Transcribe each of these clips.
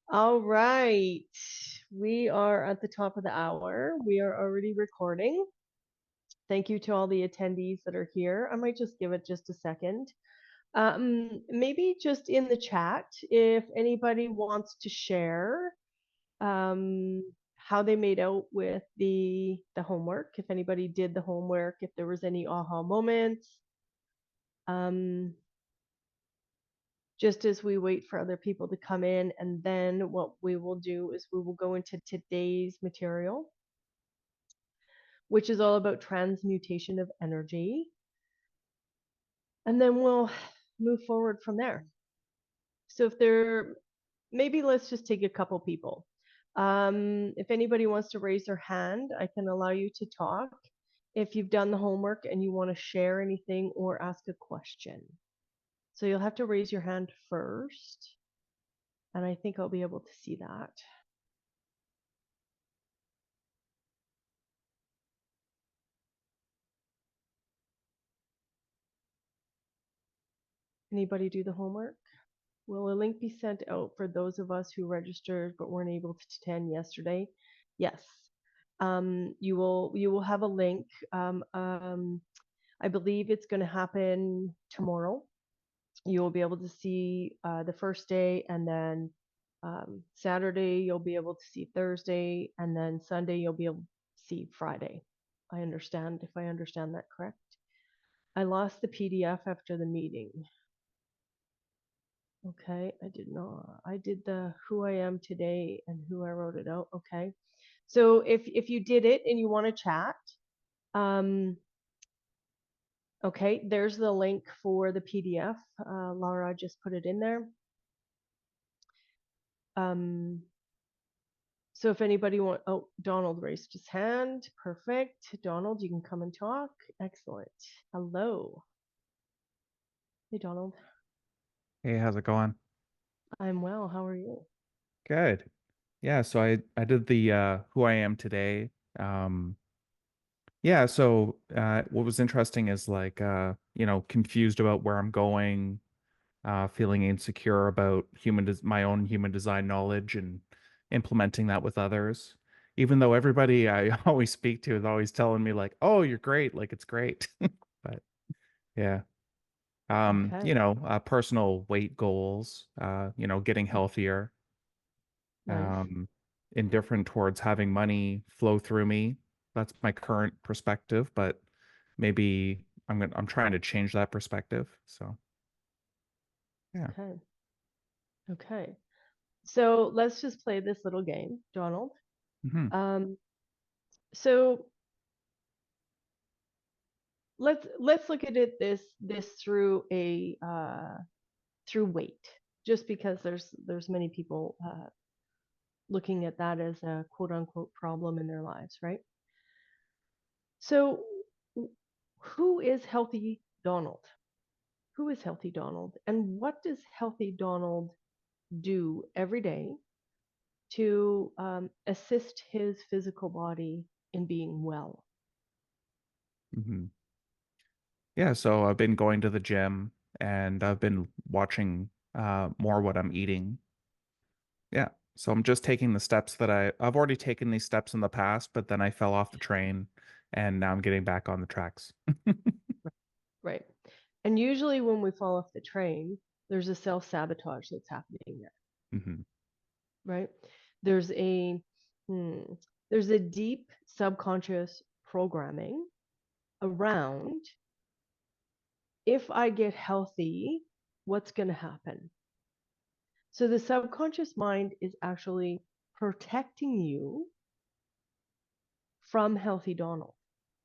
All right. We are at the top of the hour. We are already recording. Thank you to all the attendees that are here. I might just give it just a second. Maybe just in the chat, if anybody wants to share how they made out with the homework, if anybody did the homework, if there was any aha moments. Um, just as we wait for other people to come in. And then what we will do is we will go into today's material, which is all about transmutation of energy. And then we'll move forward from there. So if there, maybe let's just take a couple people. If anybody wants to raise their hand, I can allow you to talk. If you've done the homework and you want to share anything or ask a question. So you'll have to raise your hand first. And I think I'll be able to see that. Anybody do the homework? Will a link be sent out for those of us who registered but weren't able to attend yesterday? Yes. You will have a link. I believe it's going to happen tomorrow. You will be able to see the first day, and then Saturday you'll be able to see Thursday, and then Sunday you'll be able to see Friday. I understand, if I understand that correct. I lost the PDF after the meeting. Okay, I did not. I did the who I am today and who I wrote it out. Okay. So if you did it and you want to chat, okay, there's the link for the PDF. Laura just put it in there. So if anybody oh, Donald raised his hand. Perfect. Donald, you can come and talk. Excellent. Hello. Hey, Donald. Hey, how's it going? I'm well. How are you? Good. Yeah, so I did the who I am today. Um yeah, so what was interesting is like confused about where I'm going, feeling insecure about my own human design knowledge and implementing that with others. Even though everybody I always speak to is always telling me like, "Oh, you're great, like it's great." But yeah. Okay. Personal weight goals, getting healthier. Nice. um, Indifferent towards having money flow through me. That's my current perspective, but maybe I'm trying to change that perspective. So yeah. Okay. Okay. So let's just play this little game, Donald. Hmm. Um, so let's look at it this through a through weight, just because there's many people looking at that as a quote unquote problem in their lives, right? So who is healthy Donald? Who is healthy Donald? And what does healthy Donald do every day to assist his physical body in being well? Hmm. Yeah, so I've been going to the gym and I've been watching more what I'm eating. Yeah. So I'm just taking the steps that I've already taken these steps in the past, but then I fell off the train and now I'm getting back on the tracks. Right. And usually when we fall off the train, there's a self-sabotage that's happening there, Hmm. right? There's a hmm, there's a deep subconscious programming around, if I get healthy, what's going to happen? So the subconscious mind is actually protecting you from healthy Donald.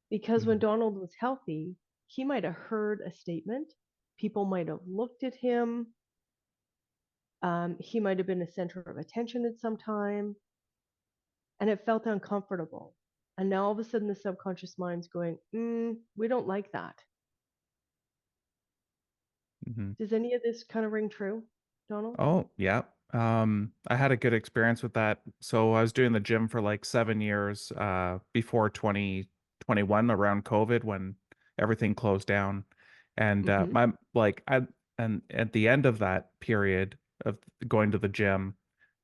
Because when Hmm. Donald was healthy, he might have heard a statement. People might have looked at him. He might have been a center of attention at some time, and it felt uncomfortable. And now all of a sudden, the subconscious mind's going, we don't like that. Hmm. Does any of this kind of ring true, Donald? Oh, yeah. I had a good experience with that. So I was doing the gym for like 7 years, before 2021 around COVID when everything closed down. And Mm-hmm. and at the end of that period of going to the gym,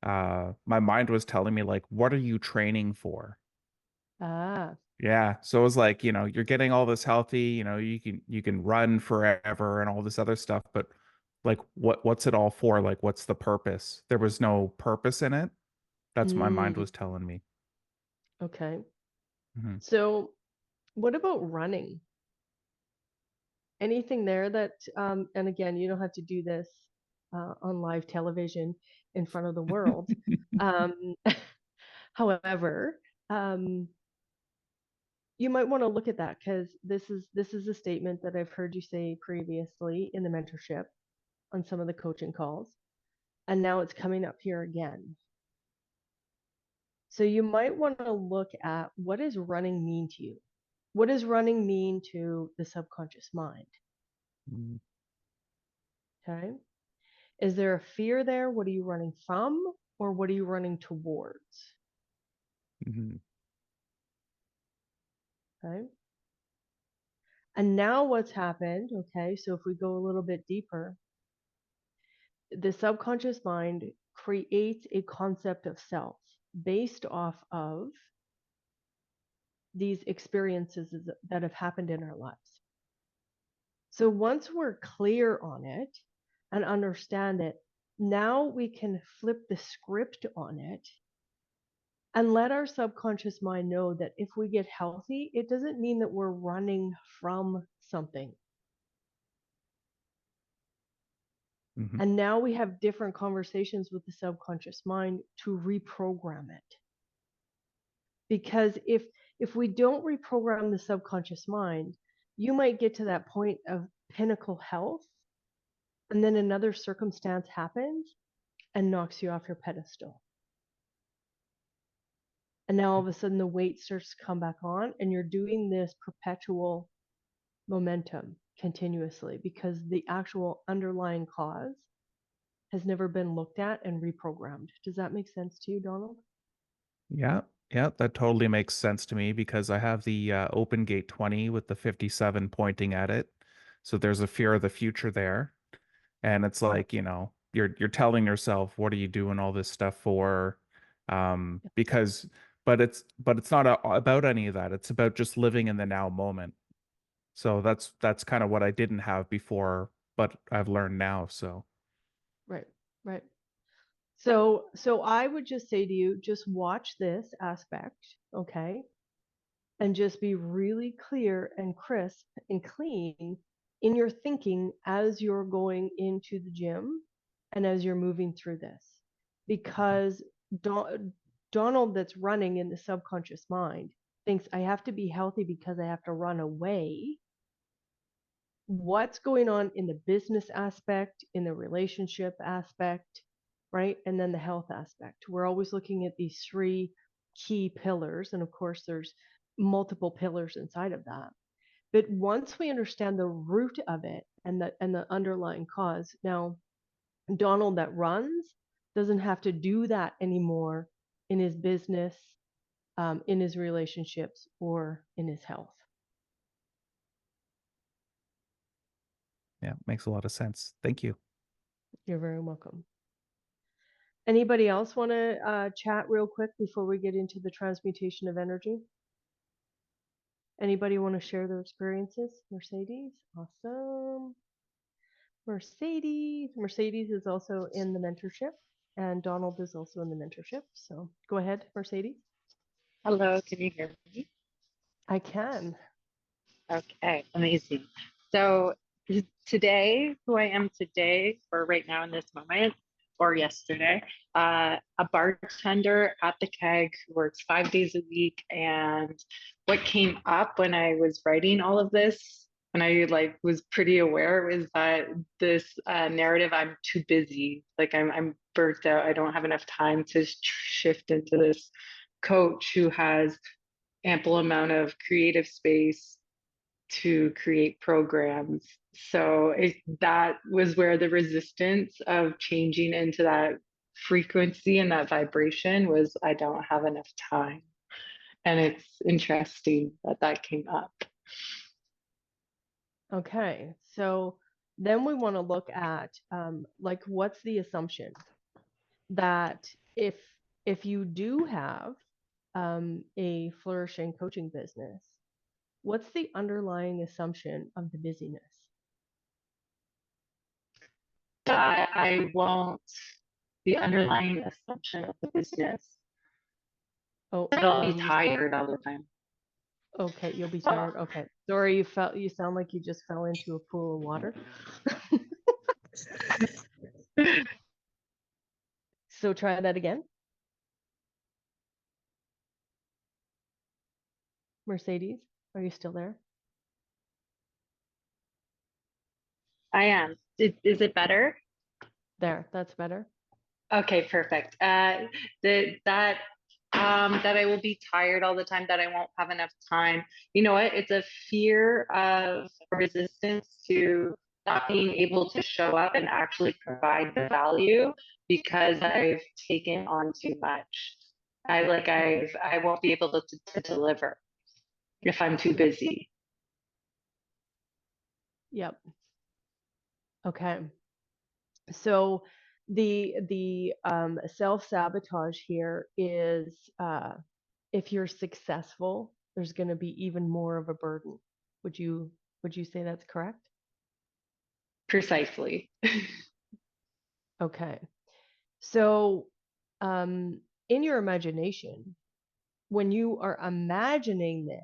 my mind was telling me like, what are you training for? Ah. Yeah. So it was like, you're getting all this healthy, you can run forever and all this other stuff, but like what's it all for? Like what's the purpose? There was no purpose in it. That's what my mind Mm, was telling me. okay. Hmm. So what about running? Anything there that, and again, you don't have to do this on live television in front of the world. Um, however, um, you might want to look at that because this is a statement that I've heard you say previously in the mentorship on some of the coaching calls, and now it's coming up here again. So you might want to look at what does running mean to you? What does running mean to the subconscious mind? Okay. Is there a fear there? What are you running from? Or what are you running towards? Hmm. Okay. And now what's happened? Okay. So if we go a little bit deeper, the subconscious mind creates a concept of self based off of these experiences that have happened in our lives. So once we're clear on it and understand it, now we can flip the script on it and let our subconscious mind know that if we get healthy, it doesn't mean that we're running from something. Hmm. And now we have different conversations with the subconscious mind to reprogram it. Because if we don't reprogram the subconscious mind, you might get to that point of pinnacle health, and then another circumstance happens and knocks you off your pedestal. And now all of a sudden the weight starts to come back on, and you're doing this perpetual momentum continuously because the actual underlying cause has never been looked at and reprogrammed. Does that make sense to you, Donald? Yeah. Yeah, that totally makes sense to me because I have the open gate 20 with the 57 pointing at it. So there's a fear of the future there. And it's like, you're telling yourself, what are you doing all this stuff for? Because but it's not about any of that. It's about just living in the now moment. So that's kind of what I didn't have before, but I've learned now. So Right, right. So I would just say to you, just watch this aspect, okay? And just be really clear and crisp and clean in your thinking as you're going into the gym and as you're moving through this. Because Donald, that's running in the subconscious mind, thinks I have to be healthy because I have to run away. What's going on in the business aspect, in the relationship aspect, right? And then the health aspect. We're always looking at these three key pillars. And of course, there's multiple pillars inside of that. But once we understand the root of it and the underlying cause, now Donald that runs doesn't have to do that anymore in his business, in his relationships, or in his health. yeah, makes a lot of sense. Thank you. You're very welcome. Anybody else want to chat real quick before we get into the transmutation of energy? Anybody want to share their experiences? Mercedes, awesome. Mercedes is also in the mentorship, and Donald is also in the mentorship. So go ahead, Mercedes. Hello, can you hear me? I can. Okay, amazing. So today, who I am today, or right now in this moment, or yesterday, a bartender at the keg who works 5 days a week. And what came up when I was writing all of this, and I was pretty aware, was that this narrative, I'm too busy, like I'm burnt out, I don't have enough time to shift into this coach who has ample amount of creative space to create programs. So that was where the resistance of changing into that frequency and that vibration was, I don't have enough time. And it's interesting that that came up. Okay. So then we want to look at like what's the assumption that if you do have a flourishing coaching business, what's the underlying assumption of the busyness? That I won't, the underlying assumption of the business, Oh, that I'll be you tired all the time. okay, you'll be tired. Okay. Sorry, you sound like you just fell into a pool of water. So try that again. Mercedes, are you still there? I am. Is it better? There, that's better. Okay, perfect. That that I will be tired all the time, that I won't have enough time. You know what? It's a fear of resistance to not being able to show up and actually provide the value because I've taken on too much. I won't be able to deliver if I'm too busy. Yep. Okay. So the self-sabotage here is if you're successful, there's going to be even more of a burden. Would you say that's correct? Precisely. Okay. So in your imagination, when you are imagining this,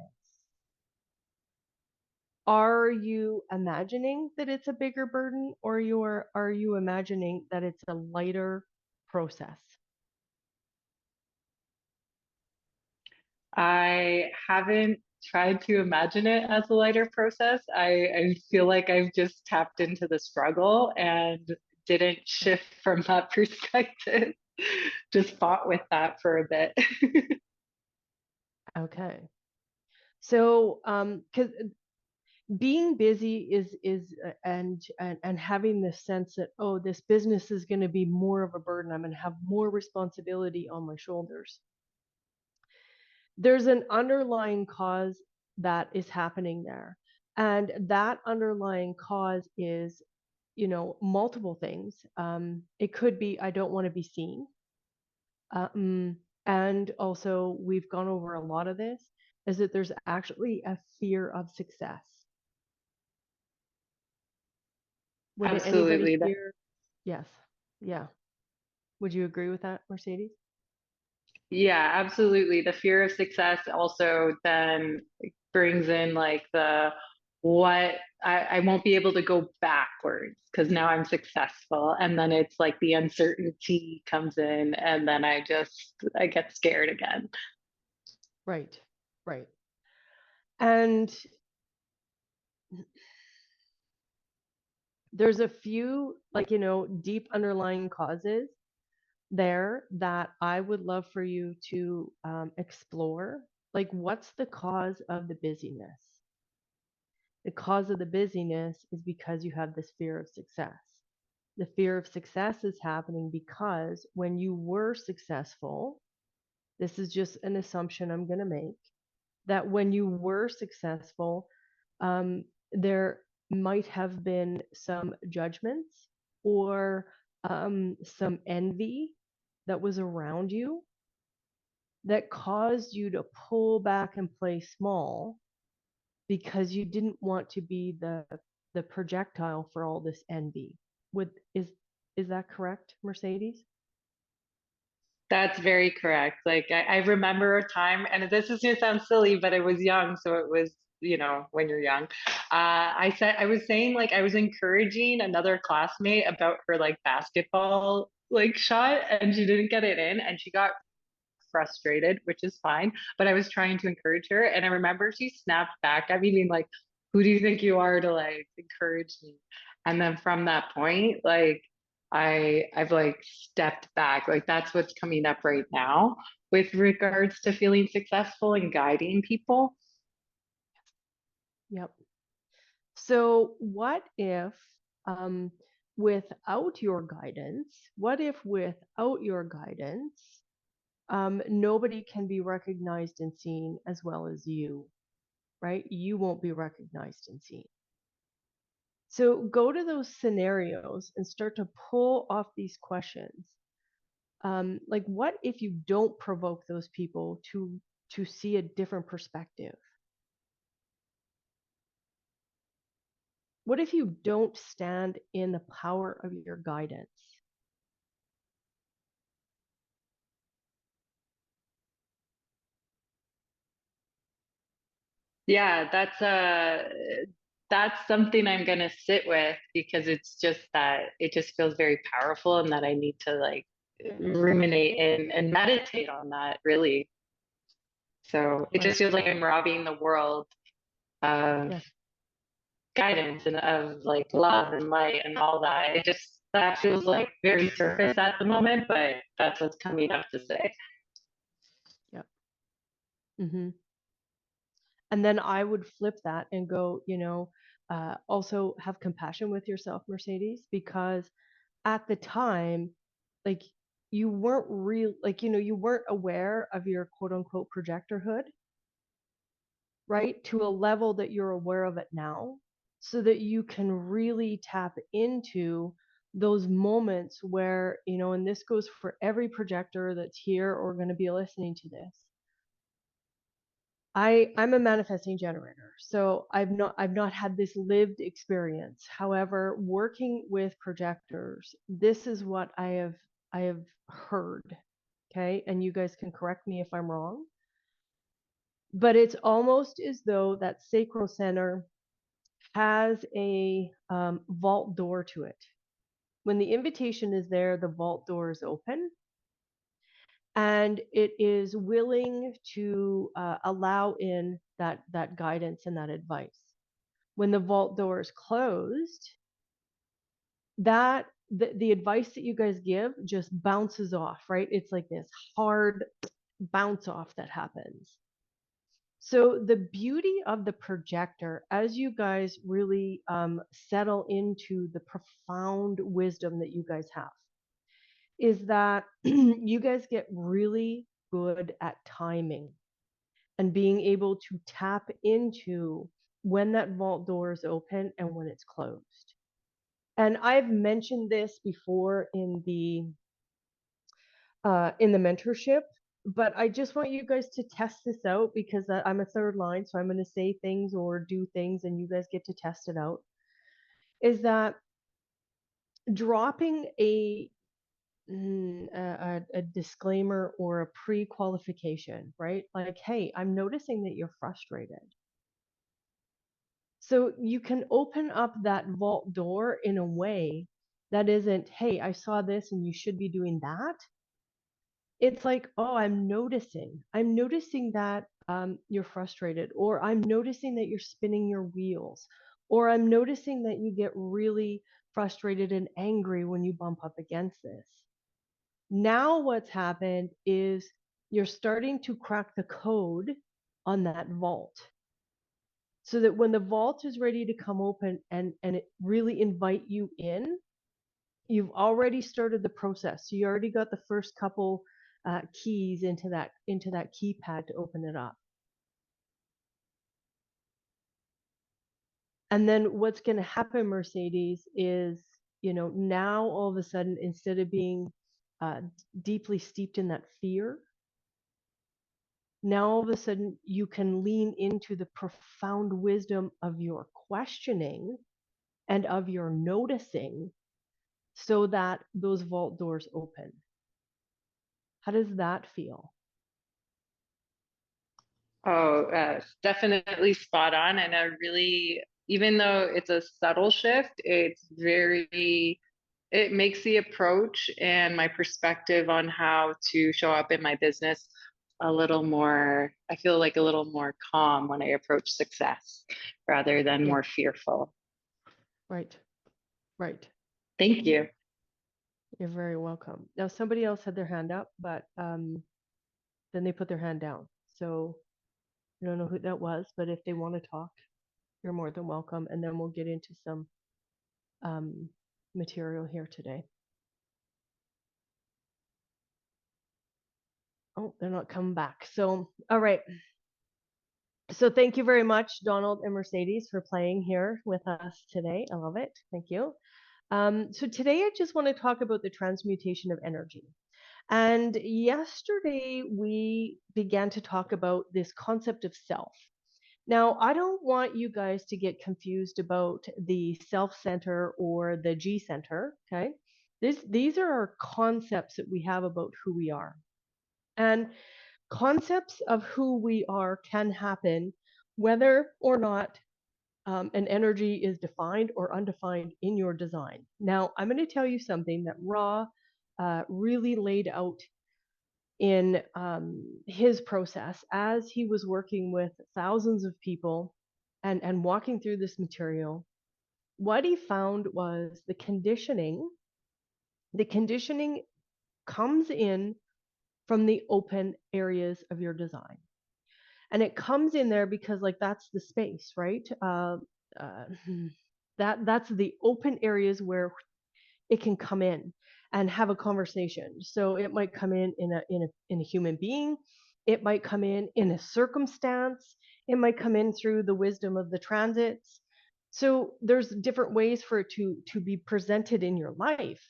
are you imagining that it's a bigger burden, or are you imagining that it's a lighter process? I haven't tried to imagine it as a lighter process. I feel like I've just tapped into the struggle and didn't shift from that perspective. Just fought with that for a bit. Okay. So, because being busy and having this sense that, oh, this business is going to be more of a burden. I'm going to have more responsibility on my shoulders. There's an underlying cause that is happening there. And that underlying cause is, multiple things. It could be, I don't want to be seen. And also, we've gone over a lot of this, is that there's actually a fear of success. Would anybody Absolutely. here? Yes. Yeah. Would you agree with that, Mercedes? Yeah, absolutely. The fear of success also then brings in like the what I won't be able to go backwards because now I'm successful. And then it's like the uncertainty comes in and then I get scared again. Right. Right. And there's a few, like, deep underlying causes there that I would love for you to explore. Like, what's the cause of the busyness? The cause of the busyness is because you have this fear of success. The fear of success is happening because when you were successful, this is just an assumption I'm going to make, that when you were successful, there might have been some judgments or some envy that was around you that caused you to pull back and play small because you didn't want to be the projectile for all this envy. Would is that correct, Mercedes? That's very correct. Like I remember a time, and this is gonna sound silly, but I was young, so it was, when you're young. I was saying like I was encouraging another classmate about her like basketball like shot, and she didn't get it in, and she got frustrated, which is fine. But I was trying to encourage her, and I remember she snapped back at me, being like, "Who do you think you are to like encourage me?" And then from that point, like I've like stepped back. Like that's what's coming up right now with regards to feeling successful and guiding people. Yep. So what if um, without your guidance, nobody can be recognized and seen as well as you, right? You won't be recognized and seen. So go to those scenarios and start to pull off these questions. like, what if you don't provoke those people to see a different perspective? What if you don't stand in the power of your guidance? Yeah, that's something I'm gonna sit with, because it's just that it just feels very powerful, and that I need to like ruminate and meditate on that really. So it just Right. feels like I'm robbing the world of Yeah. guidance and of like love and light and all that. It just, that feels like very surface at the moment, but that's what's coming up to say. Yeah. Mm-hmm. And then I would flip that and go, also have compassion with yourself, Mercedes, because at the time, like, you weren't real, like, you weren't aware of your quote unquote projectorhood, right? To a level that you're aware of it now, so that you can really tap into those moments where, and this goes for every projector that's here or going to be listening to this. I'm a manifesting generator, so I've not had this lived experience. However, working with projectors, this is what I have heard. Okay, and you guys can correct me if I'm wrong, but it's almost as though that sacral center has a vault door to it. When the invitation is there, the vault door is open, and it is willing to allow in that guidance and that advice. When the vault door is closed, that the advice that you guys give just bounces off, right? It's like this hard bounce off that happens. So the beauty of the projector, as you guys really settle into the profound wisdom that you guys have, is that you guys get really good at timing and being able to tap into when that vault door is open and when it's closed. And I've mentioned this before in the mentorship, but I just want you guys to test this out, because I'm a third line, so I'm going to say things or do things and you guys get to test it out. Is that dropping a disclaimer or a pre-qualification, right? Like, hey, I'm noticing that you're frustrated. So you can open up that vault door in a way that isn't, hey, I saw this and you should be doing that. It's like, oh, I'm noticing that you're frustrated, or I'm noticing that you're spinning your wheels, or I'm noticing that you get really frustrated and angry when you bump up against this. Now what's happened is you're starting to crack the code on that vault, so that when the vault is ready to come open and it really invite you in, you've already started the process. So you already got the first couple keys into that keypad to open it up. And then what's going to happen, Mercedes, is, now all of a sudden, instead of being deeply steeped in that fear, now all of a sudden you can lean into the profound wisdom of your questioning and of your noticing, so that those vault doors open. How does that feel? Oh, definitely spot on. And I really, even though it's a subtle shift, it makes the approach and my perspective on how to show up in my business a little more, I feel like a little more calm when I approach success rather than Yeah. more fearful. Right. Right. Thank you. You're very welcome. Now, somebody else had their hand up, but then they put their hand down. So I don't know who that was, but if they want to talk, you're more than welcome. And then we'll get into some material here today. Oh, they're not coming back. So, all right. So thank you very much, Donald and Mercedes, for playing here with us today. I love it. Thank you. So today I just want to talk about the transmutation of energy. And yesterday we began to talk about this concept of self. Now, I don't want you guys to get confused about the self center or the G center, okay? These are our concepts that we have about who we are. And concepts of who we are can happen whether or not an energy is defined or undefined in your design. Now, I'm going to tell you something that Ra really laid out in his process as he was working with thousands of people and walking through this material. What he found was the conditioning comes in from the open areas of your design. And it comes in there because like that's the space, right? Uh, that's the open areas where it can come in and have a conversation. So it might come in a human being, it might come in a circumstance, it might come in through the wisdom of the transits. So there's different ways for it to be presented in your life.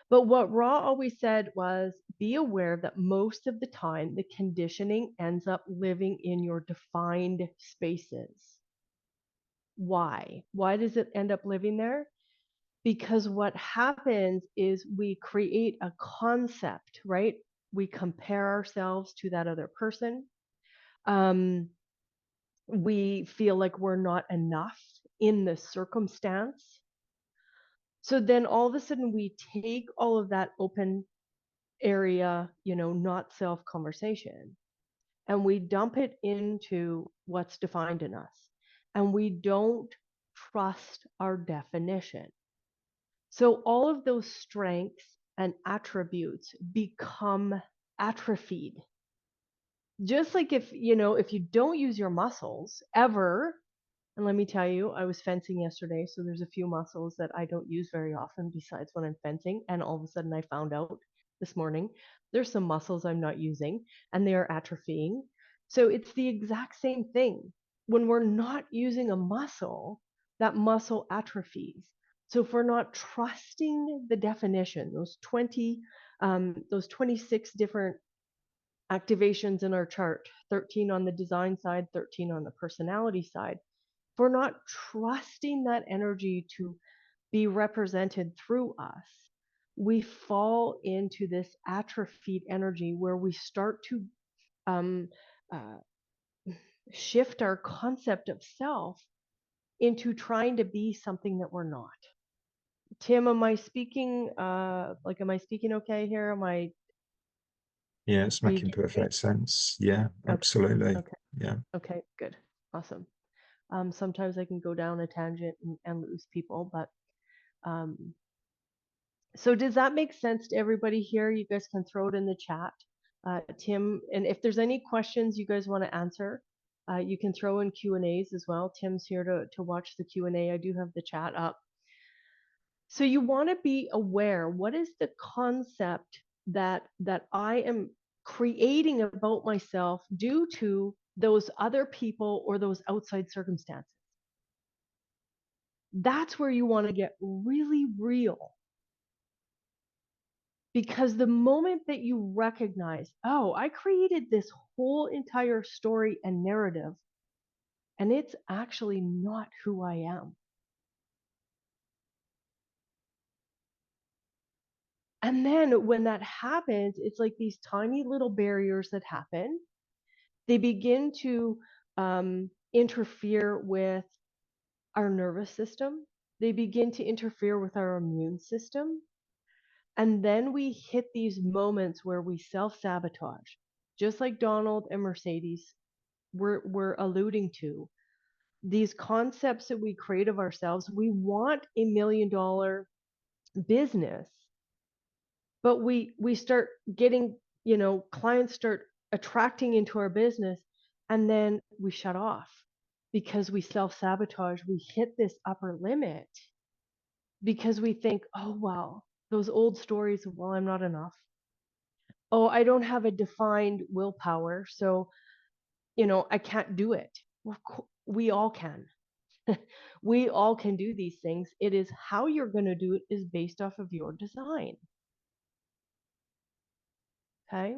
But what Ra always said was be aware that most of the time the conditioning ends up living in your defined spaces. Why? Why does it end up living there? Because what happens is we create a concept, right? We compare ourselves to that other person. We feel like we're not enough in the circumstance. So then all of a sudden we take all of that open area, not self conversation, and we dump it into what's defined in us. And we don't trust our definition. So all of those strengths and attributes become atrophied. Just like if you don't use your muscles ever, and let me tell you, I was fencing yesterday, so there's a few muscles that I don't use very often besides when I'm fencing, and all of a sudden I found out this morning there's some muscles I'm not using and they are atrophying. So it's the exact same thing. When we're not using a muscle, that muscle atrophies. So if we're not trusting the definition, those 26 different activations in our chart, 13 on the design side, 13 on the personality side, if we're not trusting that energy to be represented through us, we fall into this atrophied energy where we start to um, uh, shift our concept of self into trying to be something that we're not. Tim, am I speaking okay here? Yeah, it's Are you making getting me? perfect sense. Yeah, Okay. absolutely. Okay. Yeah. Okay, good. Awesome. Sometimes I can go down a tangent and lose people, but so does that make sense to everybody here? You guys can throw it in the chat. Tim, and if there's any questions you guys want to answer, you can throw in Q&As as well. Tim's here to watch the Q&A. I do have the chat up. So you want to be aware, what is the concept that I am creating about myself due to those other people or those outside circumstances? That's where you want to get really real. Because the moment that you recognize, oh, I created this whole entire story and narrative, and it's actually not who I am. And then when that happens, it's like these tiny little barriers that happen. They begin to interfere with our nervous system. They begin to interfere with our immune system. And then we hit these moments where we self-sabotage, just like Donald and Mercedes were alluding to. These concepts that we create of ourselves, we want $1 million business, but we start getting, clients start attracting into our business, and then we shut off because we self-sabotage. We hit this upper limit because we think, oh, well, those old stories of, well, I'm not enough. Oh, I don't have a defined willpower, so, I can't do it. Well, we all can. We all can do these things. It is how you're going to do it is based off of your design. Okay.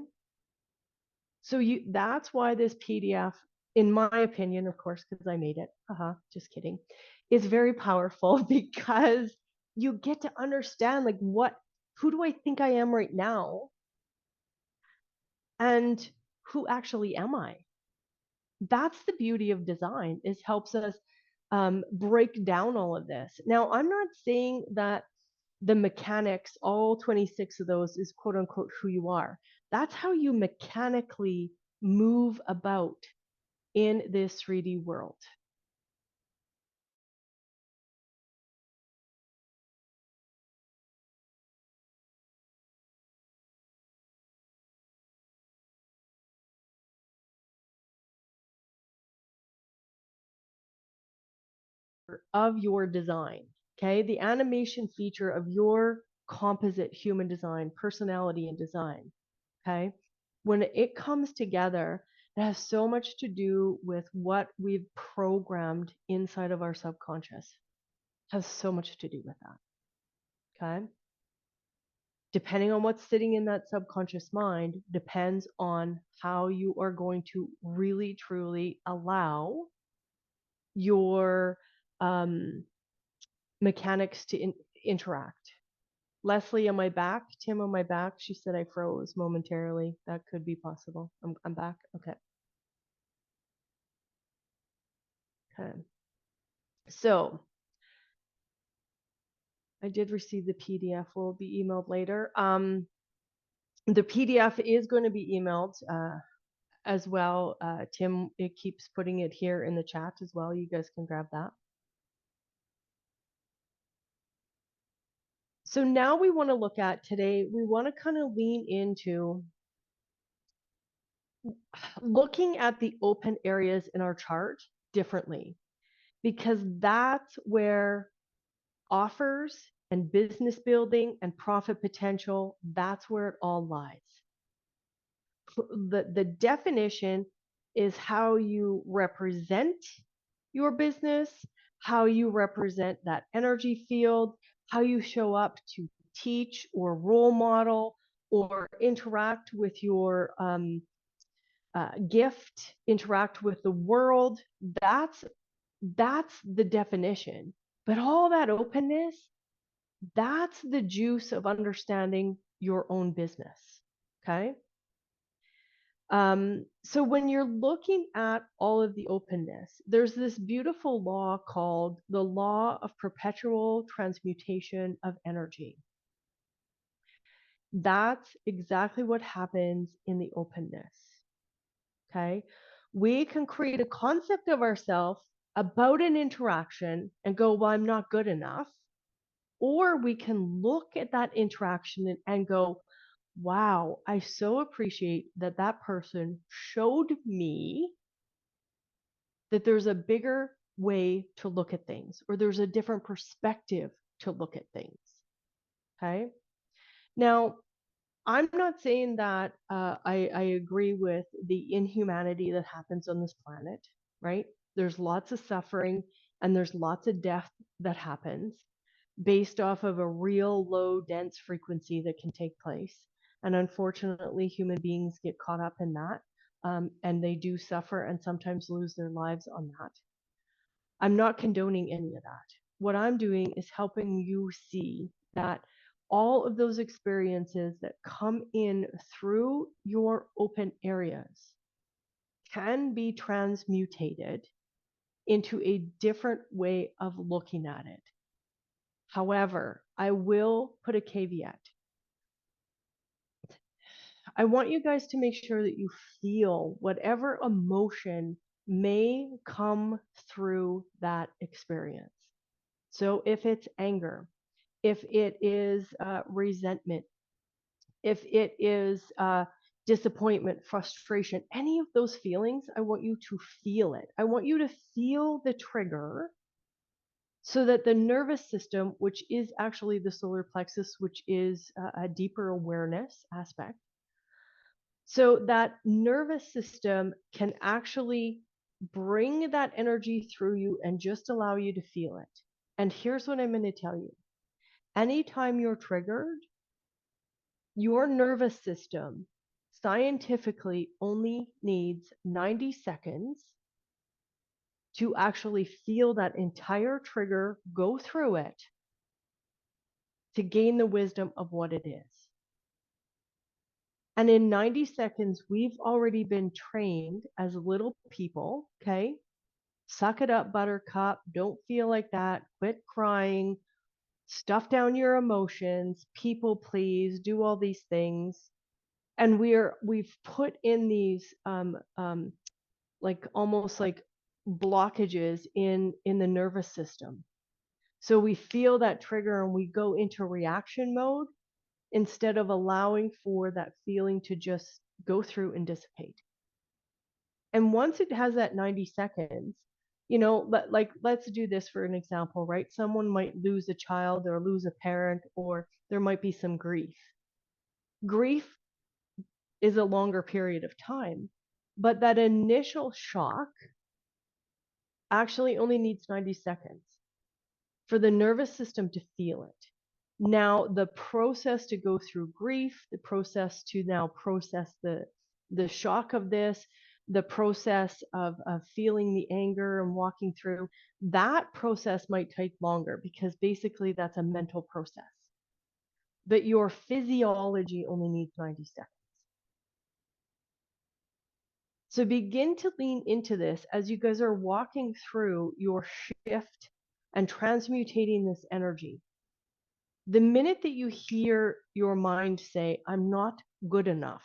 So that's why this PDF, in my opinion, of course, because I made it, just kidding, is very powerful because you get to understand like who do I think I am right now? And who actually am I? That's the beauty of design, is helps us break down all of this. Now, I'm not saying that the mechanics, all 26 of those, is quote unquote who you are. That's how you mechanically move about in this 3D world. Of your design, okay? The animation feature of your composite human design, personality and design, okay? When it comes together, it has so much to do with what we've programmed inside of our subconscious. It has so much to do with that, okay? Depending on what's sitting in that subconscious mind depends on how you are going to really, truly allow your mechanics to interact. Leslie on my back, Tim on my back. She said I froze momentarily. That could be possible. I'm back. Okay. Okay. So I did receive the PDF. Will be emailed later. The PDF is going to be emailed as well. Tim, it keeps putting it here in the chat as well. You guys can grab that. So now we want to look at today, we want to kind of lean into looking at the open areas in our chart differently, because that's where offers and business building and profit potential, that's where it all lies. The definition is how you represent your business, how you represent that energy field, how you show up to teach or role model or interact with your gift, interact with the world. That's the definition. But all that openness, that's the juice of understanding your own business. Okay. So when you're looking at all of the openness, there's this beautiful law called the law of perpetual transmutation of energy. That's exactly what happens in the openness. Okay. We can create a concept of ourselves about an interaction and go, well, I'm not good enough. Or we can look at that interaction and go, wow, I so appreciate that that person showed me that there's a bigger way to look at things, or there's a different perspective to look at things. Okay. Now, I'm not saying that I agree with the inhumanity that happens on this planet, right? There's lots of suffering and there's lots of death that happens based off of a real low, dense frequency that can take place. And unfortunately, human beings get caught up in that, and they do suffer and sometimes lose their lives on that. I'm not condoning any of that. What I'm doing is helping you see that all of those experiences that come in through your open areas can be transmutated into a different way of looking at it. However, I will put a caveat. I want you guys to make sure that you feel whatever emotion may come through that experience. So if it's anger, if it is resentment, if it is disappointment, frustration, any of those feelings, I want you to feel it. I want you to feel the trigger so that the nervous system, which is actually the solar plexus, which is a deeper awareness aspect, so that nervous system can actually bring that energy through you and just allow you to feel it. And here's what I'm going to tell you. Anytime you're triggered, your nervous system scientifically only needs 90 seconds to actually feel that entire trigger, go through it, to gain the wisdom of what it is. And in 90 seconds, we've already been trained as little people, okay? Suck it up, buttercup. Don't feel like that. Quit crying. Stuff down your emotions. People please. Do all these things. And we've put in these like almost like blockages in the nervous system. So we feel that trigger and we go into reaction mode instead of allowing for that feeling to just go through and dissipate. And once it has that 90 seconds, you know, let's do this for an example, right? Someone might lose a child or lose a parent, or there might be some grief. Grief is a longer period of time, but that initial shock actually only needs 90 seconds for the nervous system to feel it. Now, the process to go through grief, the process to now process the shock of this, the process of feeling the anger and walking through, that process might take longer because basically that's a mental process. But your physiology only needs 90 seconds. So begin to lean into this as you guys are walking through your shift and transmutating this energy. The minute that you hear your mind say, I'm not good enough,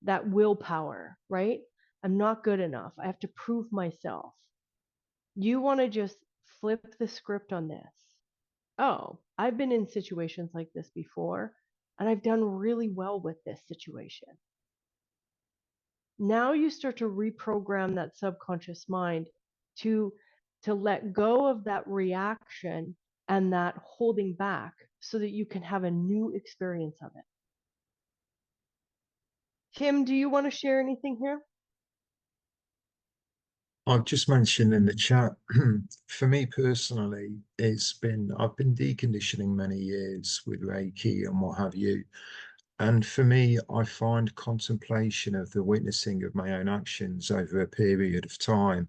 that willpower, right? I'm not good enough. I have to prove myself. You want to just flip the script on this. Oh, I've been in situations like this before, and I've done really well with this situation. Now you start to reprogram that subconscious mind to let go of that reaction and that holding back so that you can have a new experience of it. Kim, do you want to share anything here? I've just mentioned in the chat, for me personally, I've been deconditioning many years with Reiki and what have you. And for me, I find contemplation of the witnessing of my own actions over a period of time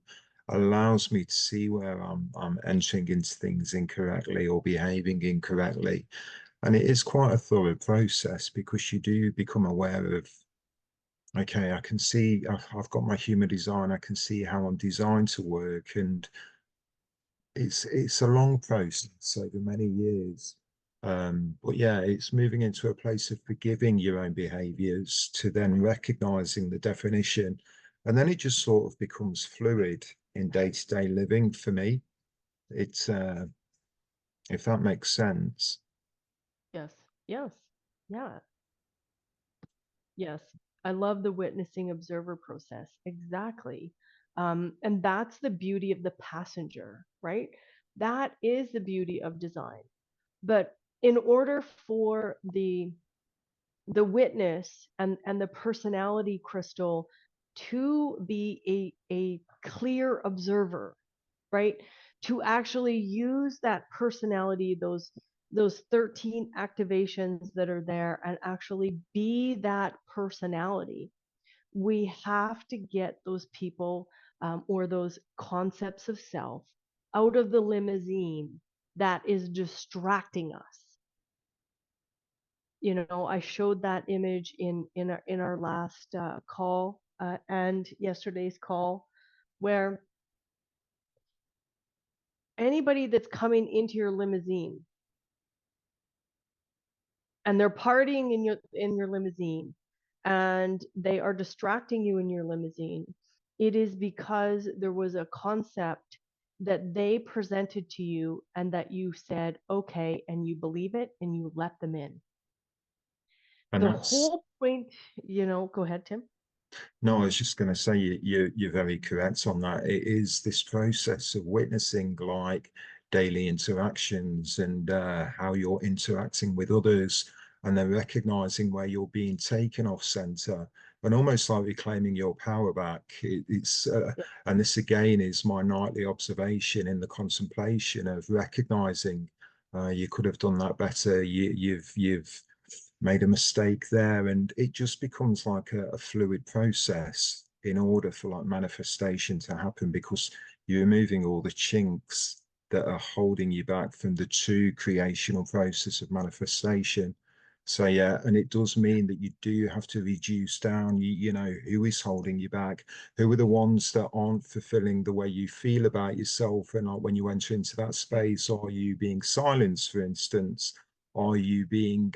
allows me to see where I'm entering into things incorrectly or behaving incorrectly. And it is quite a thorough process because you do become aware of, okay, I can see I've got my human design, I can see how I'm designed to work, and it's a long process over many years. But yeah, it's moving into a place of forgiving your own behaviors to then recognizing the definition. And then it just sort of becomes fluid in day-to-day living for me. It's if that makes sense. Yes. Yes. Yeah. Yes. I love the witnessing observer process. Exactly. And that's the beauty of the passenger, right? That is the beauty of design. But in order for the witness and the personality crystal to be a clear observer, right? To actually use that personality, those 13 activations that are there, and actually be that personality, we have to get those people or those concepts of self out of the limousine that is distracting us. You know, I showed that image in our last call and yesterday's call, where anybody that's coming into your limousine and they're partying in your limousine and they are distracting you in your limousine, it is because there was a concept that they presented to you and that you said okay, and you believe it and you let them in. And The that's whole point, you know, go ahead, Tim. No, I was just going to say you're very correct on that. It is this process of witnessing like daily interactions and how you're interacting with others, and then recognizing where you're being taken off center, and almost like reclaiming your power back. Yeah. And this again is my nightly observation in the contemplation of recognizing you could have done that better. made a mistake there, and it just becomes like a fluid process in order for like manifestation to happen, because you're removing all the chinks that are holding you back from the true creational process of manifestation. So yeah, and it does mean that you do have to reduce down, you know, who is holding you back, who are the ones that aren't fulfilling the way you feel about yourself. And like when you enter into that space, are you being silenced, for instance? Are you being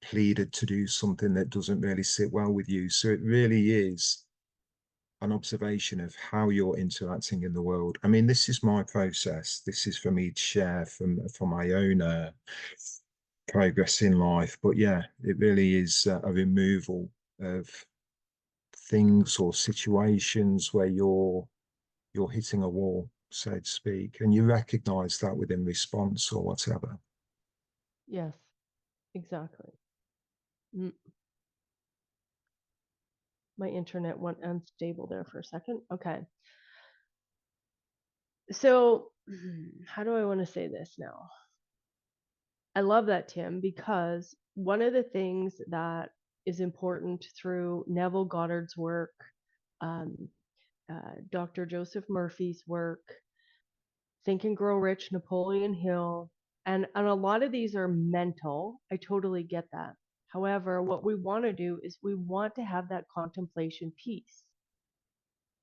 pleaded to do something that doesn't really sit well with you? So it really is an observation of how you're interacting in the world. I mean, this is my process. This is for me to share from my own progress in life. But yeah, it really is a removal of things or situations where you're hitting a wall, so to speak, and you recognize that within response or whatever. Yes, exactly. Mm. My internet went unstable there for a second. Okay. So, how do I want to say this now? I love that, Tim, because one of the things that is important through Neville Goddard's work, um, Dr. Joseph Murphy's work, Think and Grow Rich, Napoleon Hill, and a lot of these are mental. I totally get that. However, what we want to do is we want to have that contemplation piece.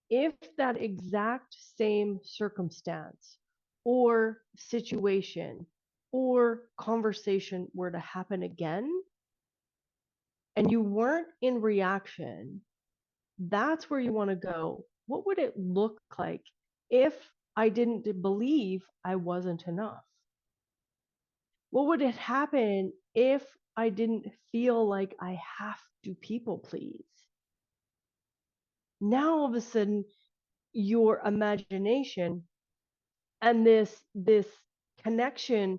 If that exact same circumstance or situation or conversation were to happen again and you weren't in reaction, that's where you want to go. What would it look like if I didn't believe I wasn't enough? What would it happen if I didn't feel like I have to people please? Now all of a sudden, your imagination and this connection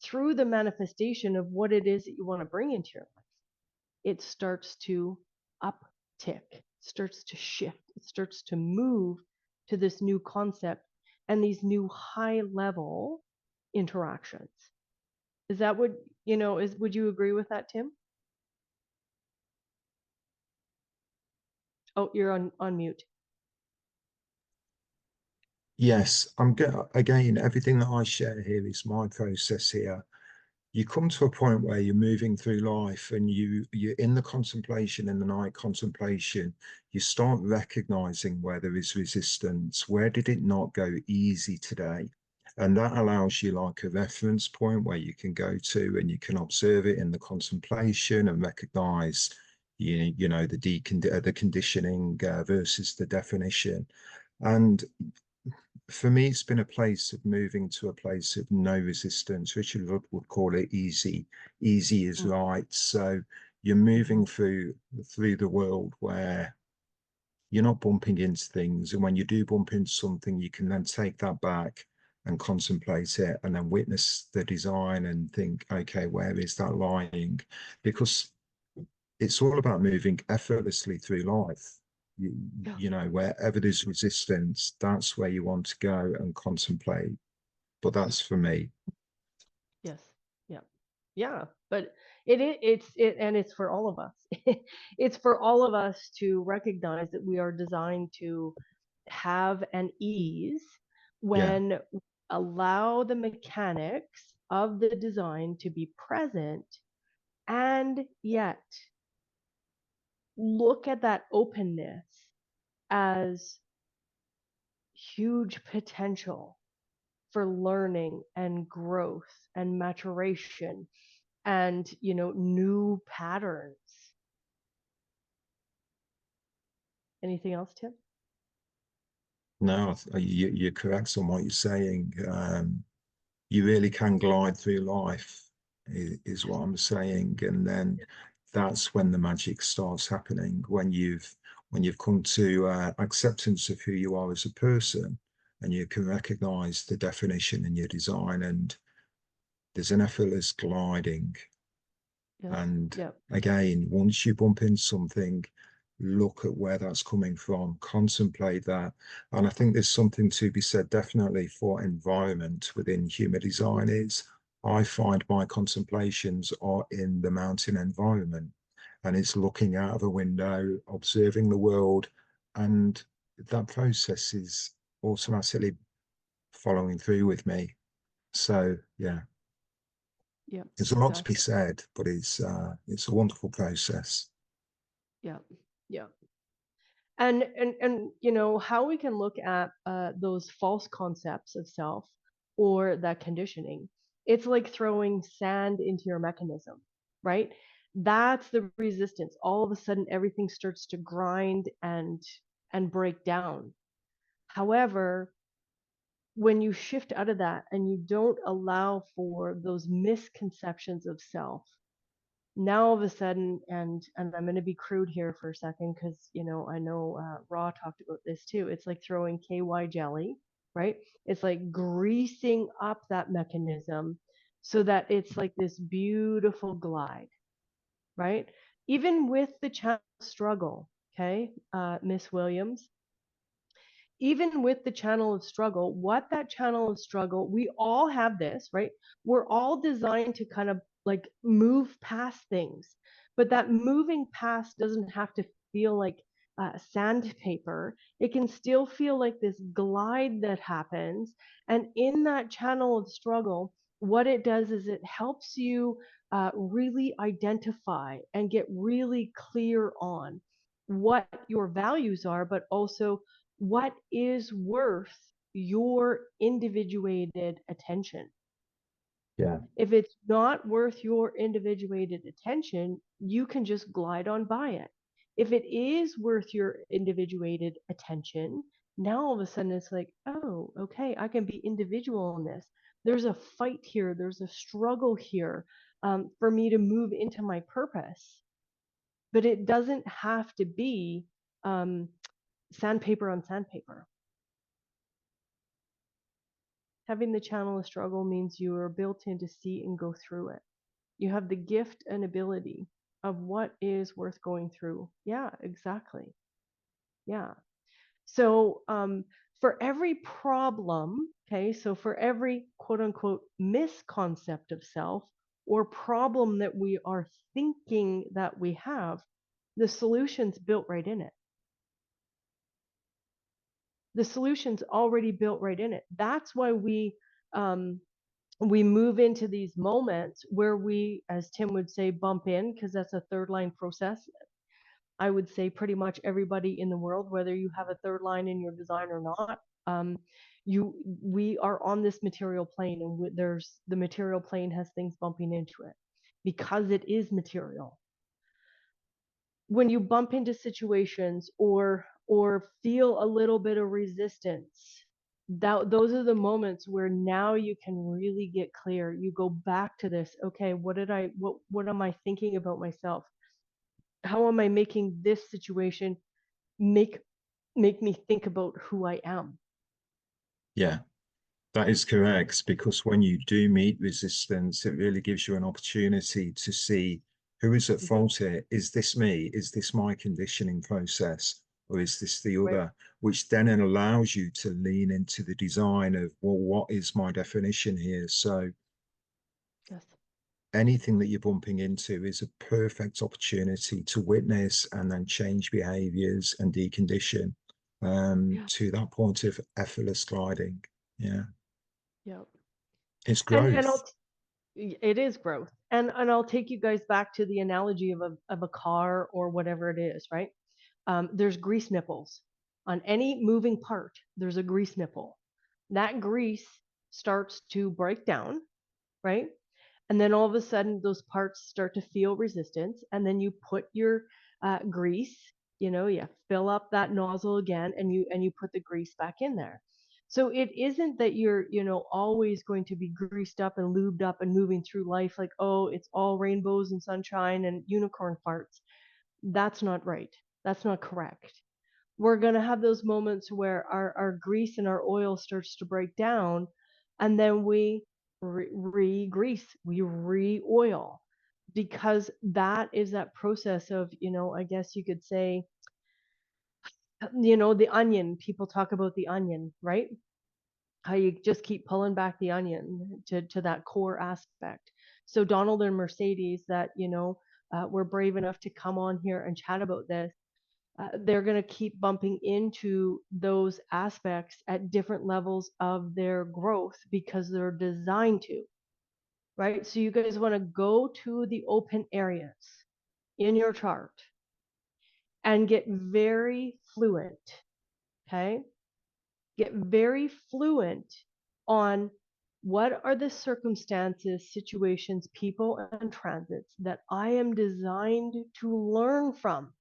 through the manifestation of what it is that you want to bring into your life, it starts to uptick, starts to shift, it starts to move to this new concept and these new high level interactions. Is that what, would you agree with that, Tim? Oh, you're on mute. Yes, again, everything that I share here is my process here. You come to a point where you're moving through life and you're in the contemplation, in the night contemplation, you start recognizing where there is resistance. Where did it not go easy today? And that allows you like a reference point where you can go to and you can observe it in the contemplation and recognize the conditioning versus the definition. And for me, it's been a place of moving to a place of no resistance. Richard would call it easy. Easy is right. So you're moving through the world where you're not bumping into things. And when you do bump into something, you can then take that back and contemplate it and then witness the design and think, okay, where is that lying? Because it's all about moving effortlessly through life. You know, wherever there's resistance, that's where you want to go and contemplate. But that's for me. Yes. Yeah. Yeah. But it's for all of us. It's for all of us to recognize that we are designed to have an ease Yeah. when we allow the mechanics of the design to be present, and yet look at that openness as huge potential for learning and growth and maturation and new patterns. Anything else, Tim? No, you're correct on what you're saying. You really can glide through life, is what I'm saying. And then that's when the magic starts happening, when you've come to acceptance of who you are as a person, and you can recognize the definition in your design, and there's an effortless gliding. Yes. And Yep. again, once you bump into something, look at where that's coming from, contemplate that. And I think there's something to be said definitely for environment within human design is I find my contemplations are in the mountain environment, and it's looking out of a window, observing the world, and that process is automatically following through with me. So yeah, Yep, there's a lot to be exactly. said, but it's a wonderful process. Yeah, yeah. And you know how we can look at those false concepts of self or that conditioning. It's like throwing sand into your mechanism, right? That's the resistance. All of a sudden, everything starts to grind and break down. However, when you shift out of that and you don't allow for those misconceptions of self, now all of a sudden, and I'm going to be crude here for a second because you know I know Raw talked about this too. It's like throwing KY jelly, right? It's like greasing up that mechanism so that it's like this beautiful glide, right? Even with the channel struggle, okay, Miss Williams, even with the channel of struggle, what that channel of struggle, we all have this, right? We're all designed to kind of like move past things, but that moving past doesn't have to feel like sandpaper. It can still feel like this glide that happens. And in that channel of struggle, what it does is it helps you really identify and get really clear on what your values are, but also what is worth your individuated attention. Yeah. If it's not worth your individuated attention, you can just glide on by it. If it is worth your individuated attention, now all of a sudden it's like, oh, okay, I can be individual in this. There's a fight here, there's a struggle here for me to move into my purpose. But it doesn't have to be sandpaper on sandpaper. Having the channel of struggle means you are built in to see and go through it. You have the gift and ability of what is worth going through. Yeah, exactly. Yeah. So for every problem, okay, so for every quote unquote misconcept of self or problem that we are thinking that we have, the solution's built right in it. The solution's already built right in it. That's why we move into these moments where we, as Tim would say, bump in, because that's a third line process. I would say pretty much everybody in the world, whether you have a third line in your design or not, we are on this material plane, and there's the material plane has things bumping into it because it is material. When you bump into situations or feel a little bit of resistance, those are the moments where now you can really get clear. You go back to this. Okay, what am I thinking about myself? How am I making this situation make me think about who I am? Yeah. That is correct, because when you do meet resistance, it really gives you an opportunity to see who is at fault here. Is this me? Is this my conditioning process? Or is this the Right. other? Which then allows you to lean into the design of, well, what is my definition here? So Yes. anything that you're bumping into is a perfect opportunity to witness and then change behaviors and decondition Yeah. to that point of effortless gliding. Yeah. Yeah. It's And growth. it is growth. And I'll take you guys back to the analogy of a car or whatever it is, right? There's grease nipples on any moving part. There's a grease nipple. That grease starts to break down, right? And then all of a sudden, those parts start to feel resistance. And then you put your grease, you fill up that nozzle again, and you put the grease back in there. So it isn't that you're, always going to be greased up and lubed up and moving through life like, oh, it's all rainbows and sunshine and unicorn farts. That's not right. That's not correct. We're going to have those moments where our grease and our oil starts to break down, and then we re-grease, we re-oil, because that is that process of, I guess you could say, the onion. People talk about the onion, right? how you just keep pulling back the onion to that core aspect. So Donald and Mercedes that, were brave enough to come on here and chat about this, they're going to keep bumping into those aspects at different levels of their growth because they're designed to, right? So you guys want to go to the open areas in your chart and get very fluent, okay? Get very fluent on what are the circumstances, situations, people, and transits that I am designed to learn from.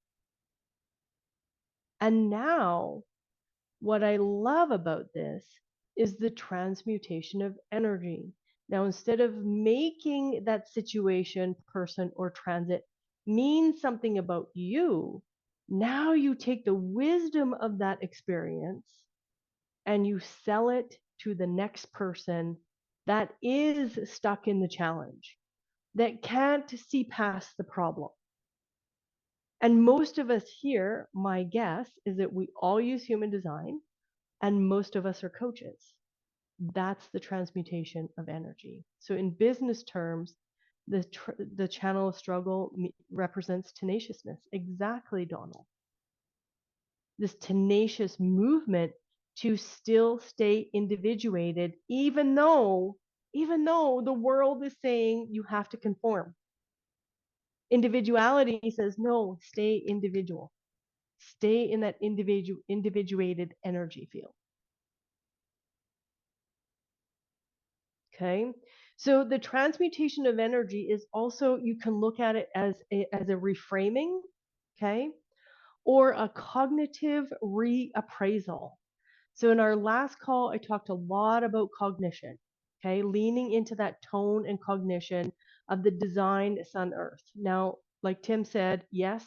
And now, what I love about this is the transmutation of energy. Now, instead of making that situation, person, or transit mean something about you, now you take the wisdom of that experience and you sell it to the next person that is stuck in the challenge, that can't see past the problem. And most of us here, my guess is that we all use human design, and most of us are coaches. That's the transmutation of energy. So in business terms, the channel of struggle represents tenaciousness. Exactly, Donald. This tenacious movement to still stay individuated, even though the world is saying you have to conform. Individuality says, no, stay individual. Stay in that individuated energy field. Okay. So the transmutation of energy is also, you can look at it as a reframing, okay, or a cognitive reappraisal. So in our last call, I talked a lot about cognition, okay, leaning into that tone and cognition of the design Sun Earth. Now, like Tim said, yes,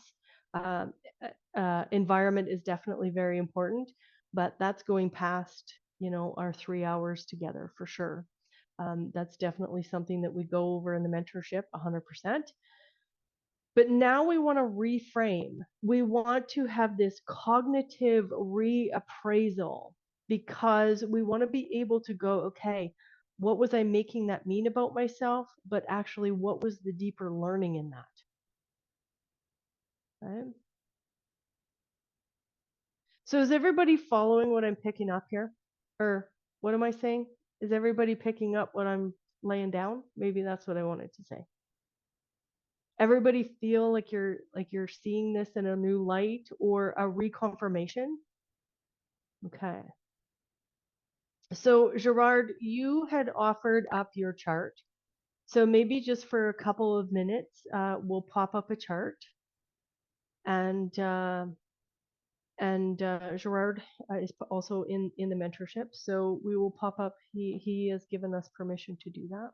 environment is definitely very important, but that's going past, our 3 hours together for sure. That's definitely something that we go over in the mentorship 100%. But now we want to reframe. We want to have this cognitive reappraisal because we want to be able to go, okay, what was I making that mean about myself? But actually, what was the deeper learning in that? Okay. So is everybody following what I'm picking up here? Or what am I saying? Is everybody picking up what I'm laying down? Maybe that's what I wanted to say. Everybody feel like you're seeing this in a new light or a reconfirmation? Okay. So Gerard, you had offered up your chart. So maybe just for a couple of minutes, we'll pop up a chart. And Gerard is also in the mentorship. So we will pop up. He has given us permission to do that.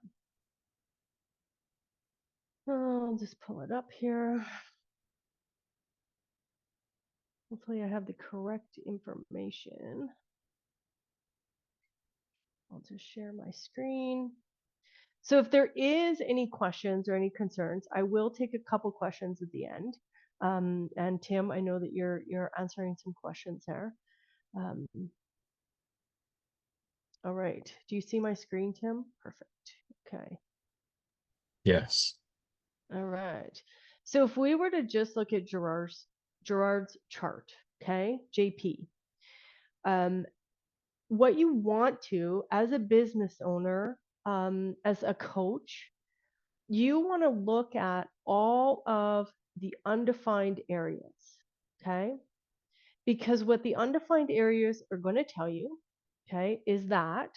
I'll just pull it up here. Hopefully I have the correct information. I'll just share my screen. So if there is any questions or any concerns, I will take a couple questions at the end. And Tim, I know that you're answering some questions there. All right. Do you see my screen, Tim? Perfect. Okay. Yes. All right. So if we were to just look at Gerard's chart, okay, JP, what you want to, as a business owner, as a coach, you want to look at all of the undefined areas, okay? Because what the undefined areas are going to tell you, okay, is that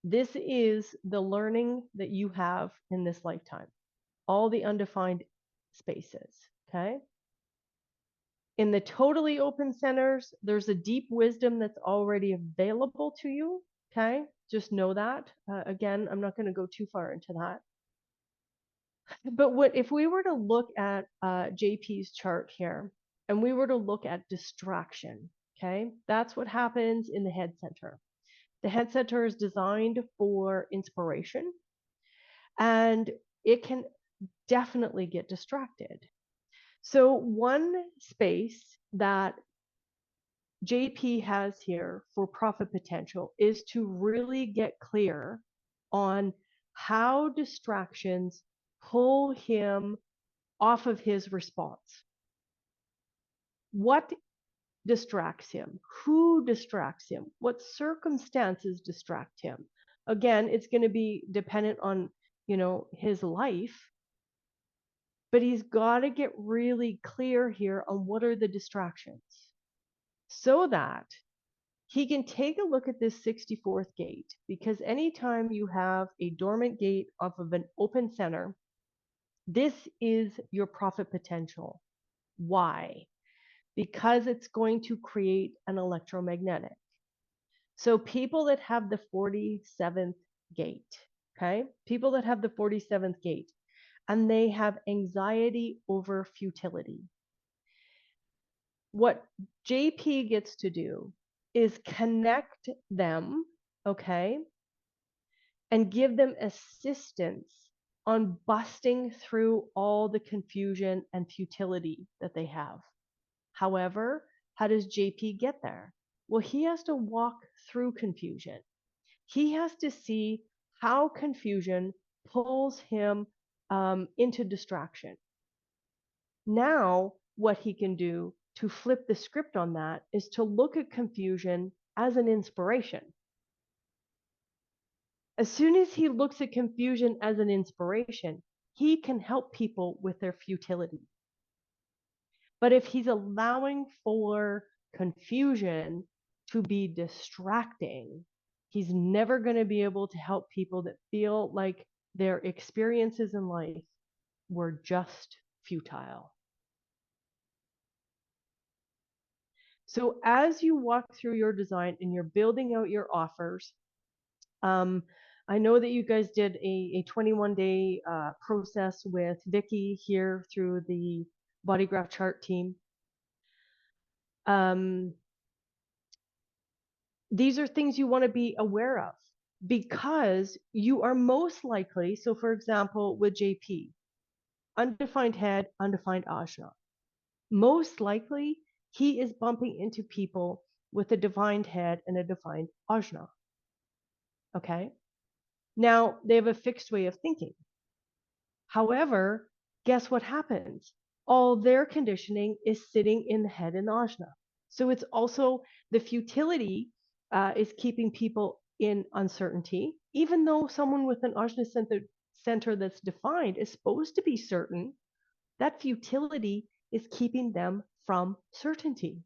this is the learning that you have in this lifetime, all the undefined spaces, okay? In the totally open centers, there's a deep wisdom that's already available to you, okay? Just know that. Again, I'm not going to go too far into that. But what if we were to look at JP's chart here, and we were to look at distraction, okay? That's what happens in the head center. The head center is designed for inspiration, and it can definitely get distracted. So one space that JP has here for profit potential is to really get clear on how distractions pull him off of his response. What distracts him? Who distracts him? What circumstances distract him? Again, it's going to be dependent on, his life, but he's got to get really clear here on what are the distractions so that he can take a look at this 64th gate, because anytime you have a dormant gate off of an open center, this is your profit potential. Why? Because it's going to create an electromagnetic. So people that have the 47th gate, okay? People that have the 47th gate, and they have anxiety over futility. What JP gets to do is connect them, okay, and give them assistance on busting through all the confusion and futility that they have. However, how does JP get there? Well, he has to walk through confusion. He has to see how confusion pulls him into distraction. Now, what he can do to flip the script on that is to look at confusion as an inspiration. As soon as he looks at confusion as an inspiration, he can help people with their futility. But if he's allowing for confusion to be distracting, he's never going to be able to help people that feel like their experiences in life were just futile. So as you walk through your design and you're building out your offers, I know that you guys did a 21-day process with Vicky here through the Bodygraph chart team. These are things you want to be aware of, because you are most likely, so for example, with JP, undefined head, undefined ajna, most likely he is bumping into people with a defined head and a defined ajna. Okay? Now, they have a fixed way of thinking. However, guess what happens? All their conditioning is sitting in the head and the ajna. So it's also the futility is keeping people in uncertainty, even though someone with an ajna center that's defined is supposed to be certain. That futility is keeping them from certainty.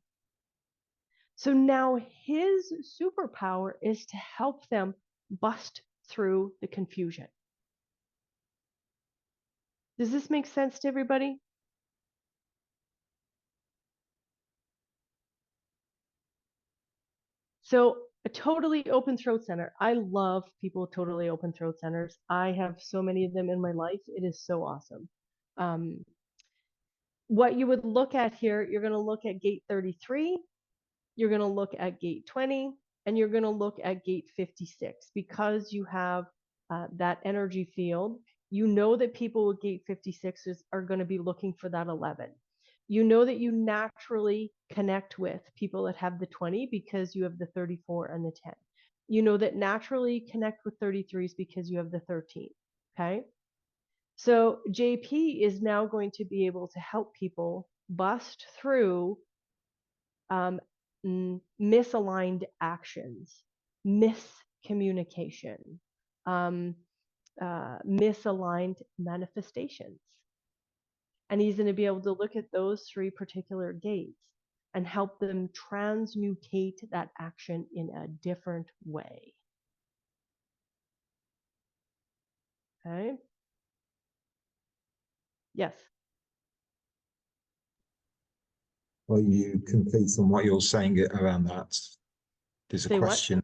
So now his superpower is to help them bust through the confusion. Does this make sense to everybody? So a totally open throat center. I love people with totally open throat centers. I have so many of them in my life. It is so awesome. What you would look at here, you're going to look at gate 33, you're going to look at gate 20, and you're going to look at gate 56, because you have that energy field. You know that people with gate 56s are going to be looking for that 11. You know that you naturally connect with people that have the 20 because you have the 34 and the 10. You know that naturally connect with 33s because you have the 13. Okay. So JP is now going to be able to help people bust through misaligned actions, miscommunication, misaligned manifestations. And he's going to be able to look at those three particular gates and help them transmutate that action in a different way. Okay. Yes. Are you complete on what you're saying around that? There's a Say what? question.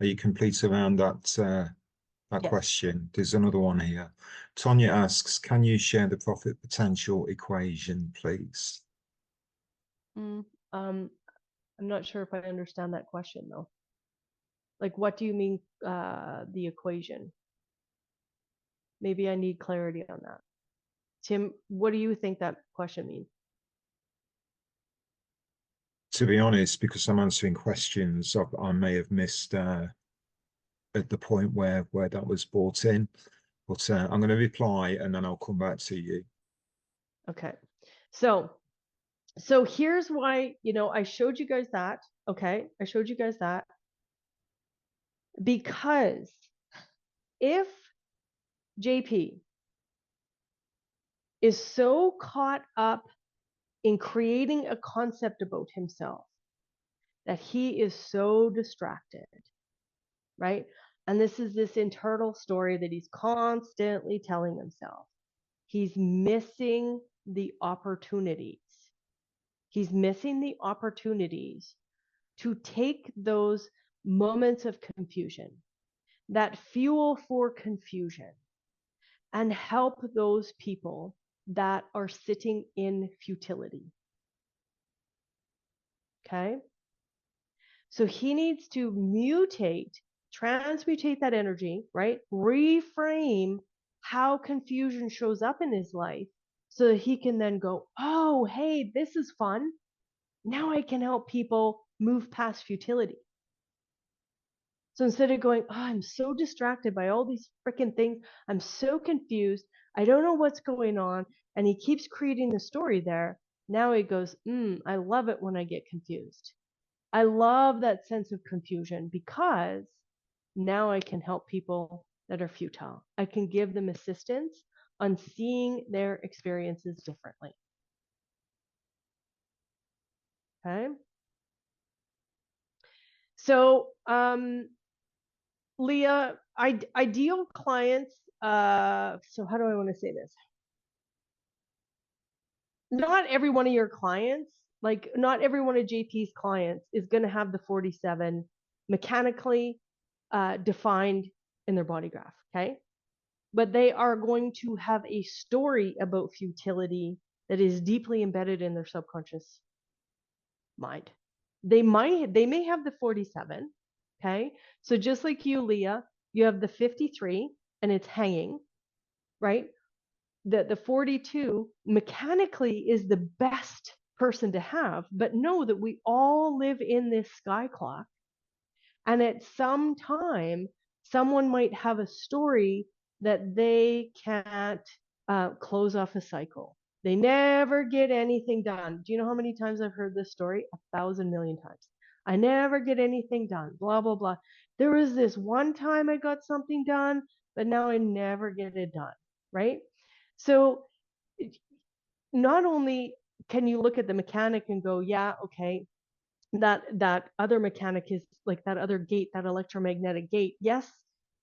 Are you complete around that Yes. question? There's another one here. Tonya asks, can you share the profit potential equation, please? I'm not sure if I understand that question though. Like, what do you mean the equation? Maybe I need clarity on that. Tim, what do you think that question means? To be honest, because I'm answering questions, I may have missed at the point where that was brought in. But I'm going to reply and then I'll come back to you. Okay. So here's why, I showed you guys that. Okay. I showed you guys that because if JP is so caught up in creating a concept about himself that he is so distracted, right? And this is this internal story that he's constantly telling himself. He's missing the opportunities. He's missing the opportunities to take those moments of confusion, that fuel for confusion, and help those people that are sitting in futility. Okay? So he needs to transmutate that energy, right? Reframe how confusion shows up in his life so that he can then go, oh, hey, this is fun. Now I can help people move past futility. So instead of going, oh, I'm so distracted by all these freaking things, I'm so confused, I don't know what's going on, and he keeps creating the story there. Now he goes, I love it when I get confused. I love that sense of confusion because now I can help people that are futile. I can give them assistance on seeing their experiences differently. Okay. So, Leah, ideal clients. So how do I want to say this? Not every one of your clients, like not every one of JP's clients is going to have the 47 mechanically defined in their body graph. Okay. But they are going to have a story about futility that is deeply embedded in their subconscious mind. They may have the 47. Okay. So just like you, Leah, you have the 53 and it's hanging, right? The 42 mechanically is the best person to have, but know that we all live in this sky clock. And at some time, someone might have a story that they can't close off a cycle. They never get anything done. Do you know how many times I've heard this story? 1,000 million times. I never get anything done, blah, blah, blah. There was this one time I got something done, but now I never get it done, right? So not only can you look at the mechanic and go, yeah, okay, that other mechanic is like that other gate, that electromagnetic gate. Yes,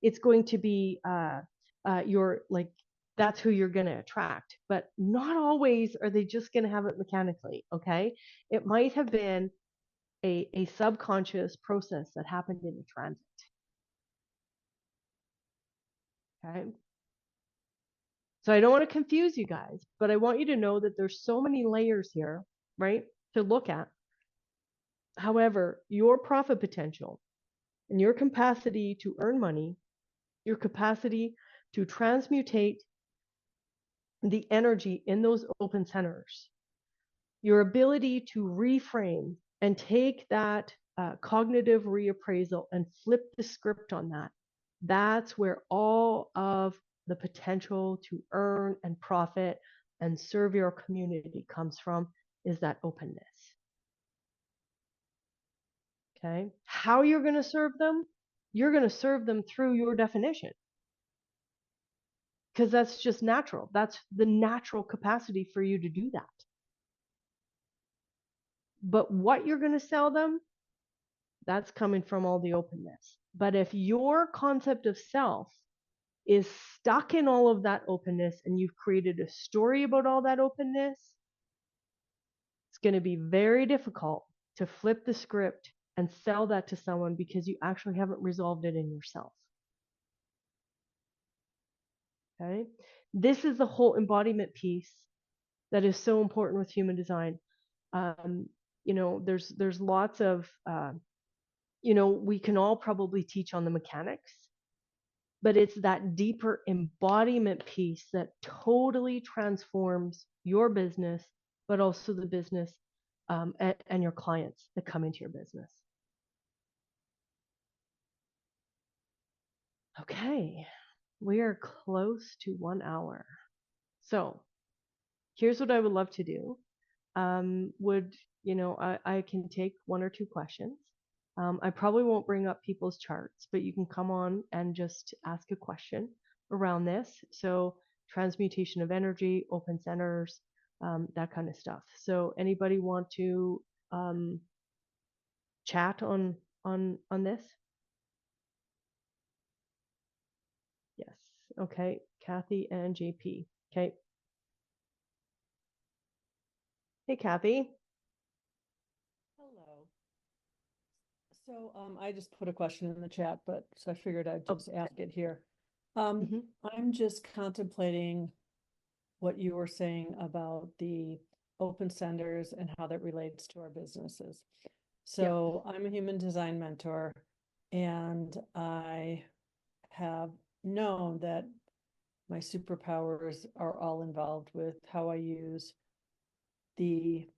it's going to be your like that's who you're going to attract, but not always are they just going to have it mechanically. Okay, it might have been a subconscious process that happened in the transit. Okay. So I don't want to confuse you guys, but I want you to know that there's so many layers here, right, to look at. However, your profit potential and your capacity to earn money, your capacity to transmutate the energy in those open centers, your ability to reframe and take that cognitive reappraisal and flip the script on that. That's where all of the potential to earn and profit and serve your community comes from, is that openness. Okay. How you're going to serve them? You're going to serve them through your definition. Because that's just natural. That's the natural capacity for you to do that. But what you're going to sell them, that's coming from all the openness. But if your concept of self is stuck in all of that openness and you've created a story about all that openness, it's going to be very difficult to flip the script and sell that to someone because you actually haven't resolved it in yourself. Okay? This is the whole embodiment piece that is so important with human design. There's lots of, we can all probably teach on the mechanics, but it's that deeper embodiment piece that totally transforms your business, but also the business and your clients that come into your business. Okay, we are close to 1 hour. So here's what I would love to do. I can take 1 or 2 questions. I probably won't bring up people's charts, but you can come on and just ask a question around this. So transmutation of energy, open centers, that kind of stuff. So anybody want to chat on this? Yes. Okay. Kathy and JP. Okay. Hey, Kathy. Hello. So I just put a question in the chat, but so I figured I'd just ask it here. Mhm. I'm just contemplating what you were saying about the open centers and how that relates to our businesses. So I'm a human design mentor, and I have known that my superpowers are all involved with how I use the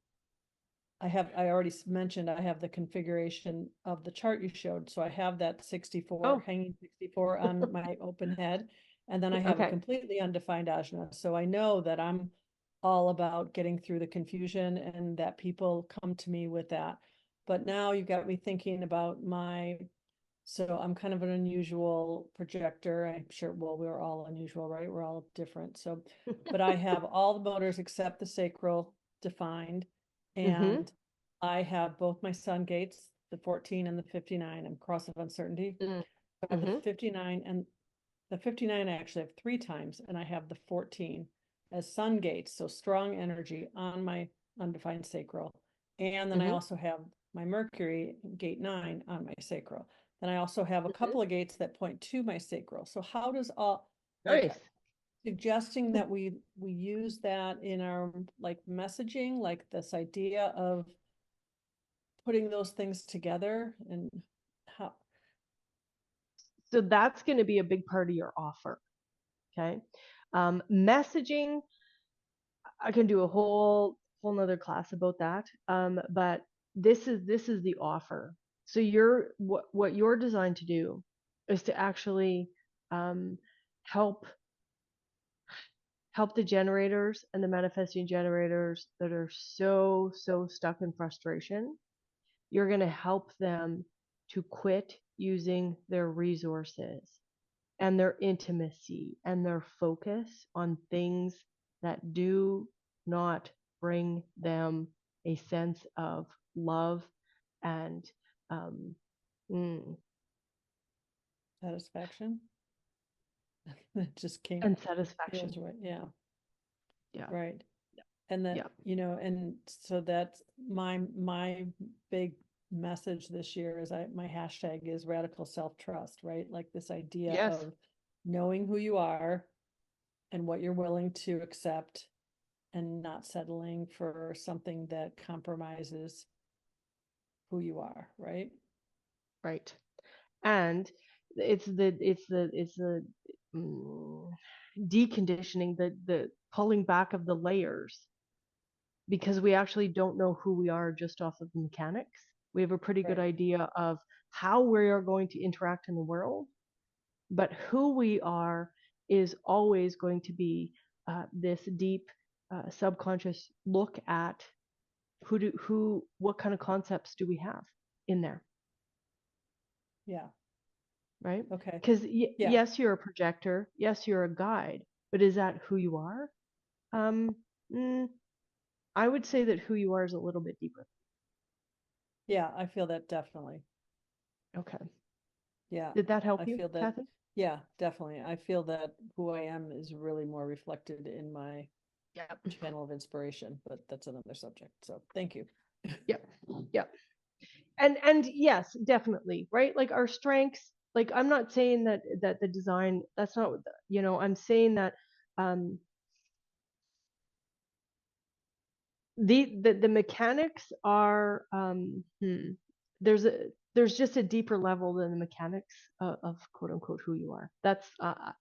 I already mentioned I have the configuration of the chart you showed. So I have that 64 hanging 64 on my open head. And then I have a completely undefined ajna. So I know that I'm all about getting through the confusion and that people come to me with that. But now you've got me thinking about so I'm kind of an unusual projector. I'm sure, well, we're all unusual, right? We're all different. So, but I have all the motors except the sacral defined. And I have both my sun gates, the 14 and the 59. I'm cross of uncertainty. I have the 59 and the 59 I actually have 3 times, and I have the 14 as sun gates, so strong energy on my undefined sacral. And then I also have my Mercury gate 9 on my sacral. Then I also have a couple of gates that point to my sacral. So how does all suggesting that we use that in our like messaging, like this idea of putting those things together and how? So that's going to be a big part of your offer. Okay. Messaging, I can do a whole nother class about that. But this is the offer. So what you're designed to do is to actually help the generators and the manifesting generators that are so stuck in frustration. You're going to help them to quit using their resources and their intimacy and their focus on things that do not bring them a sense of love and Satisfaction. That just came and satisfaction. feels right. Yeah. Yeah. Right. And that, and so that's my big message this year is my hashtag is radical self-trust, right? Like this idea of knowing who you are and what you're willing to accept and not settling for something that compromises who you are, right? Right. And it's the deconditioning, the pulling back of the layers, because we actually don't know who we are just off of the mechanics. We have a pretty good idea of how we are going to interact in the world, but who we are is always going to be this deep subconscious look at what kind of concepts do we have in there. Yeah. Right. Okay. Because yes, you're a projector, yes, you're a guide, but is that who you are? I would say that who you are is a little bit deeper. Yeah, I feel that definitely. Okay. Yeah. Did that help you, feel that, Kathy? Yeah, definitely. I feel that who I am is really more reflected in my channel of inspiration, but that's another subject. So thank you. Yep. And yes, definitely, right? Like our strengths, like I'm not saying that the design, that's not what I'm saying that the mechanics are there's just a deeper level than the mechanics of quote unquote who you are. That's I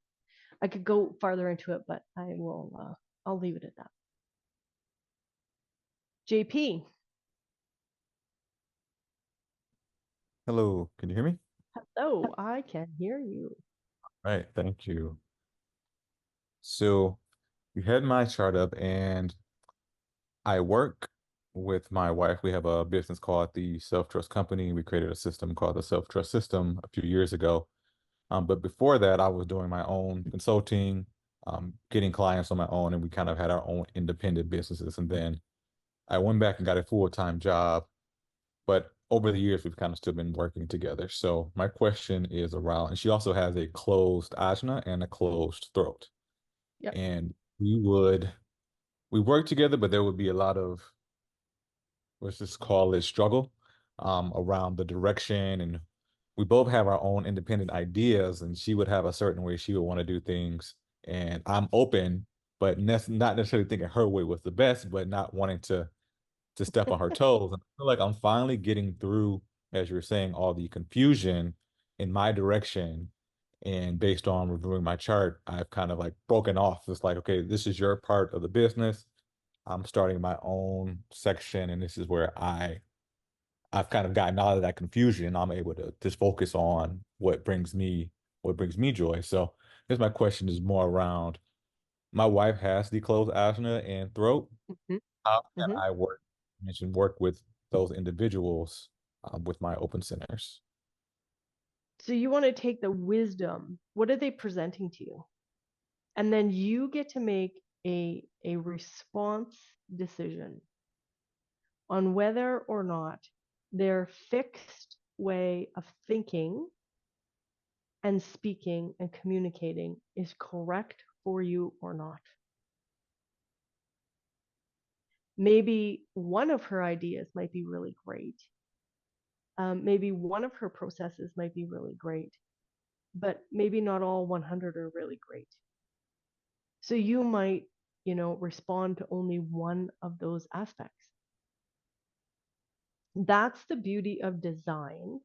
could go farther into it, but I'll leave it at that. JP. Hello, can you hear me? Hello, I can hear you. Right, thank you. So you had my chart up, and I work with my wife. We have a business called the Self Trust Company. We created a system called the Self Trust System a few years ago. But before that, I was doing my own consulting, getting clients on my own, and we kind of had our own independent businesses. And then I went back and got a full-time job. But over the years, we've kind of still been working together. So my question is around, and she also has a closed ajna and a closed throat. Yep. And we work together, but there would be a lot of, let's just call it struggle, around the direction. And we both have our own independent ideas, and she would have a certain way she would want to do things. And I'm open, but not necessarily thinking her way was the best, but not wanting to step on her toes. And I feel like I'm finally getting through, as you were saying, all the confusion in my direction. And based on reviewing my chart, I've kind of like broken off. It's like, okay, this is your part of the business. I'm starting my own section, and this is where I've kind of gotten out of that confusion. I'm able to just focus on what brings me joy. So I guess my question is more around, my wife has the closed asthma and throat. Mhm, How can mhm. I work with those individuals, with my open centers? So you want to take the wisdom, what are they presenting to you? And then you get to make a response decision on whether or not their fixed way of thinking and speaking and communicating is correct for you or not. Maybe one of her ideas might be really great. Maybe one of her processes might be really great, but maybe not all 100 are really great. So you might, respond to only one of those aspects. That's the beauty of design,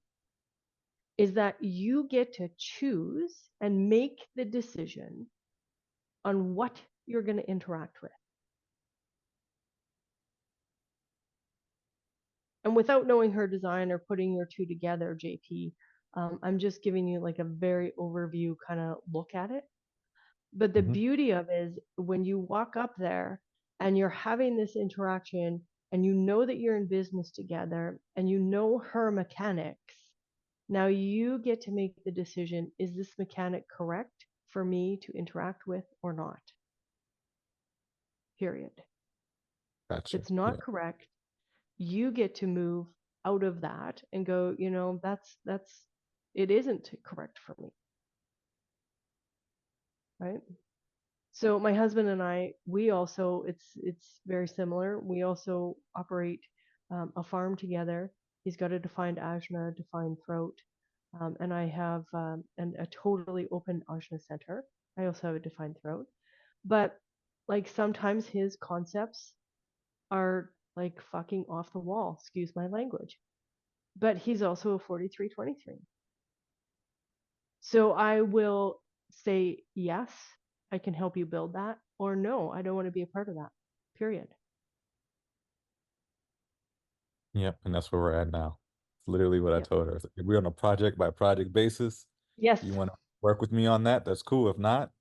is that you get to choose and make the decision on what you're going to interact with. And without knowing her design or putting your two together, JP, I'm just giving you like a very overview kind of look at it. But the Mhm. beauty of it is when you walk up there and you're having this interaction and you know that you're in business together and you know her mechanics, now you get to make the decision, is this mechanic correct for me to interact with or not? Period. If Gotcha. it's not Yeah. correct, you get to move out of that and go, that's it isn't correct for me, right? So my husband and I, we also, it's very similar. We also operate a farm together. He's got a defined ajna, defined throat, and I have a totally open ajna center. I also have a defined throat, but like sometimes his concepts are like fucking off the wall. Excuse my language. But he's also a 4323. So I will say, yes, I can help you build that, or no, I don't want to be a part of that. Period. Yep. And that's where we're at now. It's literally what I Yep. told her. It's like, if we're on a project by project basis, Yes. you want to work with me on that? That's cool. If not,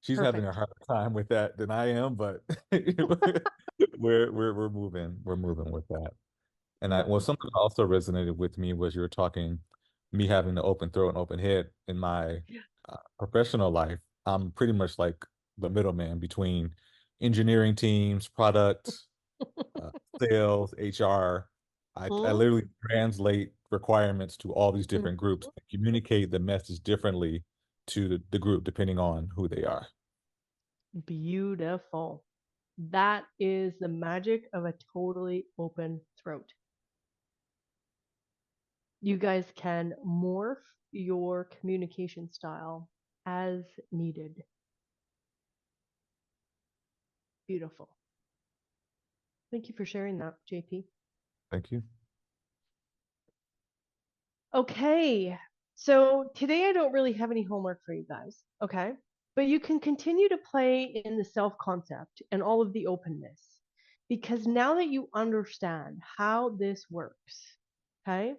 she's having a Perfect. harder time with that than I am, but we're moving with that. And Yep. something that also resonated with me was you were talking, me having the open throat and open head in my professional life. I'm pretty much like the middleman between engineering teams, product, uh, sales, HR. I Mhm. literally translate requirements to all these different groups and communicate the message differently to the group depending on who they are. Beautiful. That is the magic of a totally open throat. You guys can morph your communication style as needed. Beautiful. Thank you for sharing that, JP. Thank you. Okay, so today I don't really have any homework for you guys, okay? But you can continue to play in the self concept and all of the openness because now that you understand how this works, okay,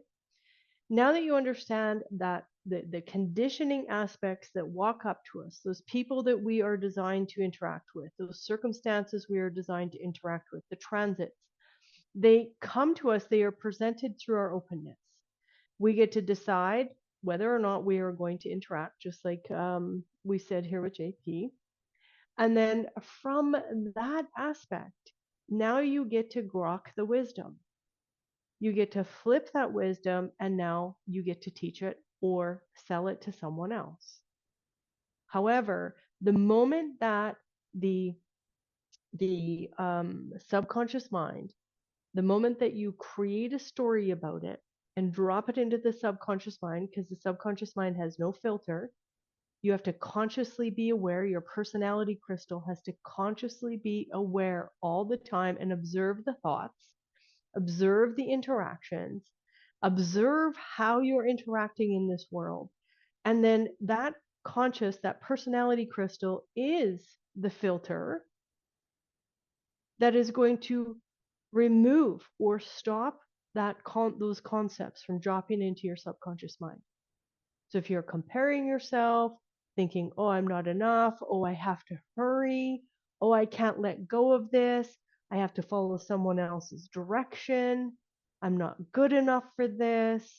Now that you understand that the conditioning aspects that walk up to us, those people that we are designed to interact with, those circumstances we are designed to interact with, the transits, they come to us, they are presented through our openness. We get to decide whether or not we are going to interact, just like we said here with JP. And then from that aspect, now you get to grok the wisdom. You get to flip that wisdom, and now you get to teach it or sell it to someone else. However, the moment that the subconscious mind, the moment that you create a story about it and drop it into the subconscious mind, because the subconscious mind has no filter, you have to consciously be aware. Your personality crystal has to consciously be aware all the time and observe the thoughts, observe the interactions, observe how you're interacting in this world. And then that that personality crystal is the filter that is going to remove or stop those concepts from dropping into your subconscious mind. So if you're comparing yourself, thinking, oh, I'm not enough, oh, I have to hurry, oh, I can't let go of this, I have to follow someone else's direction, I'm not good enough for this,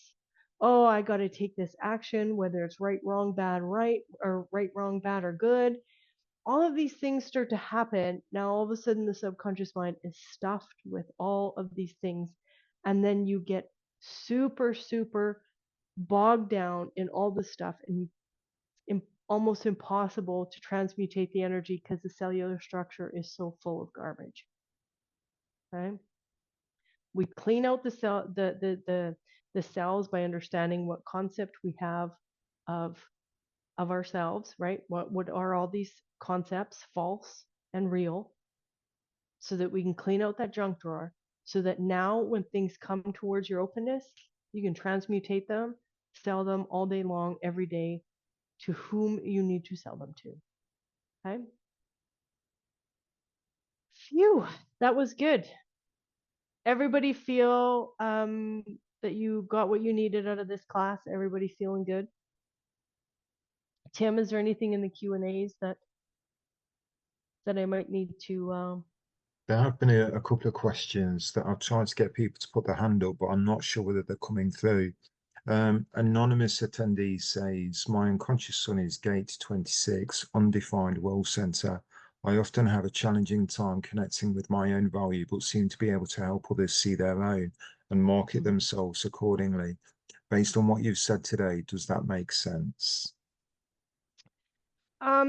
oh, I got to take this action, whether it's right, wrong, bad, right, or right, wrong, bad, or good. All of these things start to happen. Now, all of a sudden, the subconscious mind is stuffed with all of these things. And then you get super, super bogged down in all this stuff, and almost impossible to transmutate the energy because the cellular structure is so full of garbage. Okay? We clean out the cells by understanding what concept we have of ourselves, right? What are all these concepts, false and real, so that we can clean out that junk drawer, so that now when things come towards your openness, you can transmutate them, sell them all day long, every day, to whom you need to sell them to. Okay? Phew, that was good. Everybody feel that you got what you needed out of this class? Everybody feeling good? Tim, is there anything in the Q&As that I might need to There have been a couple of questions that I've tried to get people to put their hand up, but I'm not sure whether they're coming through. Anonymous attendee says, my unconscious son is gate 26, undefined will center. I often have a challenging time connecting with my own value, but seem to be able to help others see their own and market themselves accordingly. Based on what you've said today, does that make sense?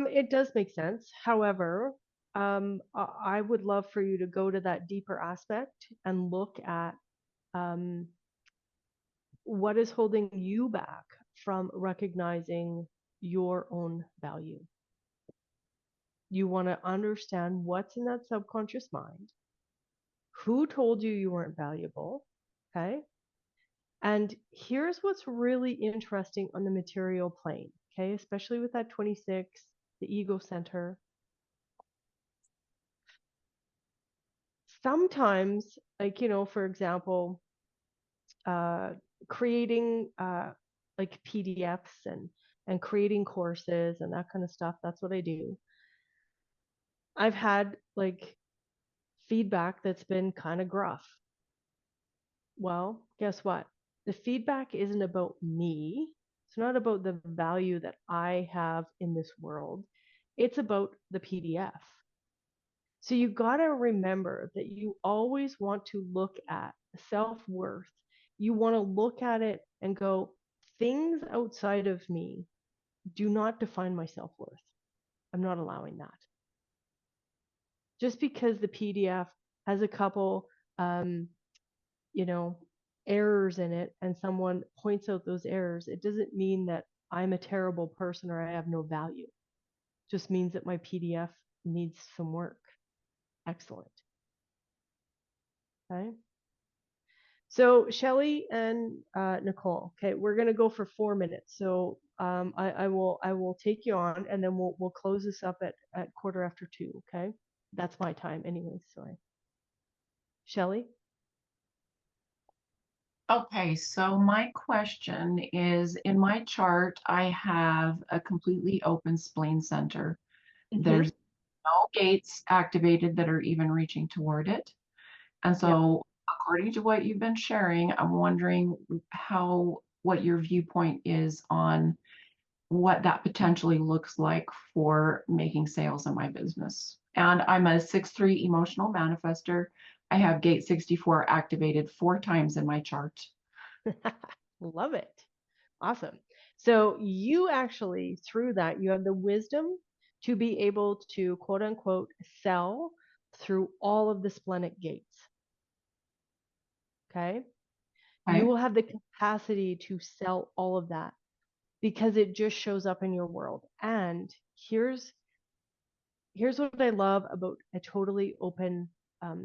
It does make sense. However, I would love for you to go to that deeper aspect and look at what is holding you back from recognizing your own value. You want to understand what's in that subconscious mind, who told you you weren't valuable, okay? And here's what's really interesting on the material plane, okay? Especially with that 26, the ego center. Sometimes, like, for example, creating like PDFs and creating courses and that kind of stuff, that's what I do. I've had like feedback that's been kind of gruff. Well, guess what? The feedback isn't about me. It's not about the value that I have in this world. It's about the PDF. So you got to remember that you always want to look at self-worth. You want to look at it and go, things outside of me do not define my self-worth. I'm not allowing that. Just because the PDF has a couple, errors in it and someone points out those errors, it doesn't mean that I'm a terrible person or I have no value. It just means that my PDF needs some work. Excellent. Okay. So Shelly and Nicole, okay, we're gonna go for 4 minutes. So I will take you on, and then we'll close this up at 2:15. Okay, that's my time, anyways. Sorry, Shelly. Okay, so my question is, in my chart, I have a completely open spleen center. There's no gates activated that are even reaching toward it. And Yep. so, according to what you've been sharing, I'm wondering what your viewpoint is on what that potentially looks like for making sales in my business. And I'm a 6/3 emotional manifester. I have gate 64 activated 4 times in my chart. Love it. Awesome. So you actually, through that, you have the wisdom to be able to quote unquote sell through all of the splenic gates. Okay. Okay. You will have the capacity to sell all of that because it just shows up in your world. And here's what I love about a totally open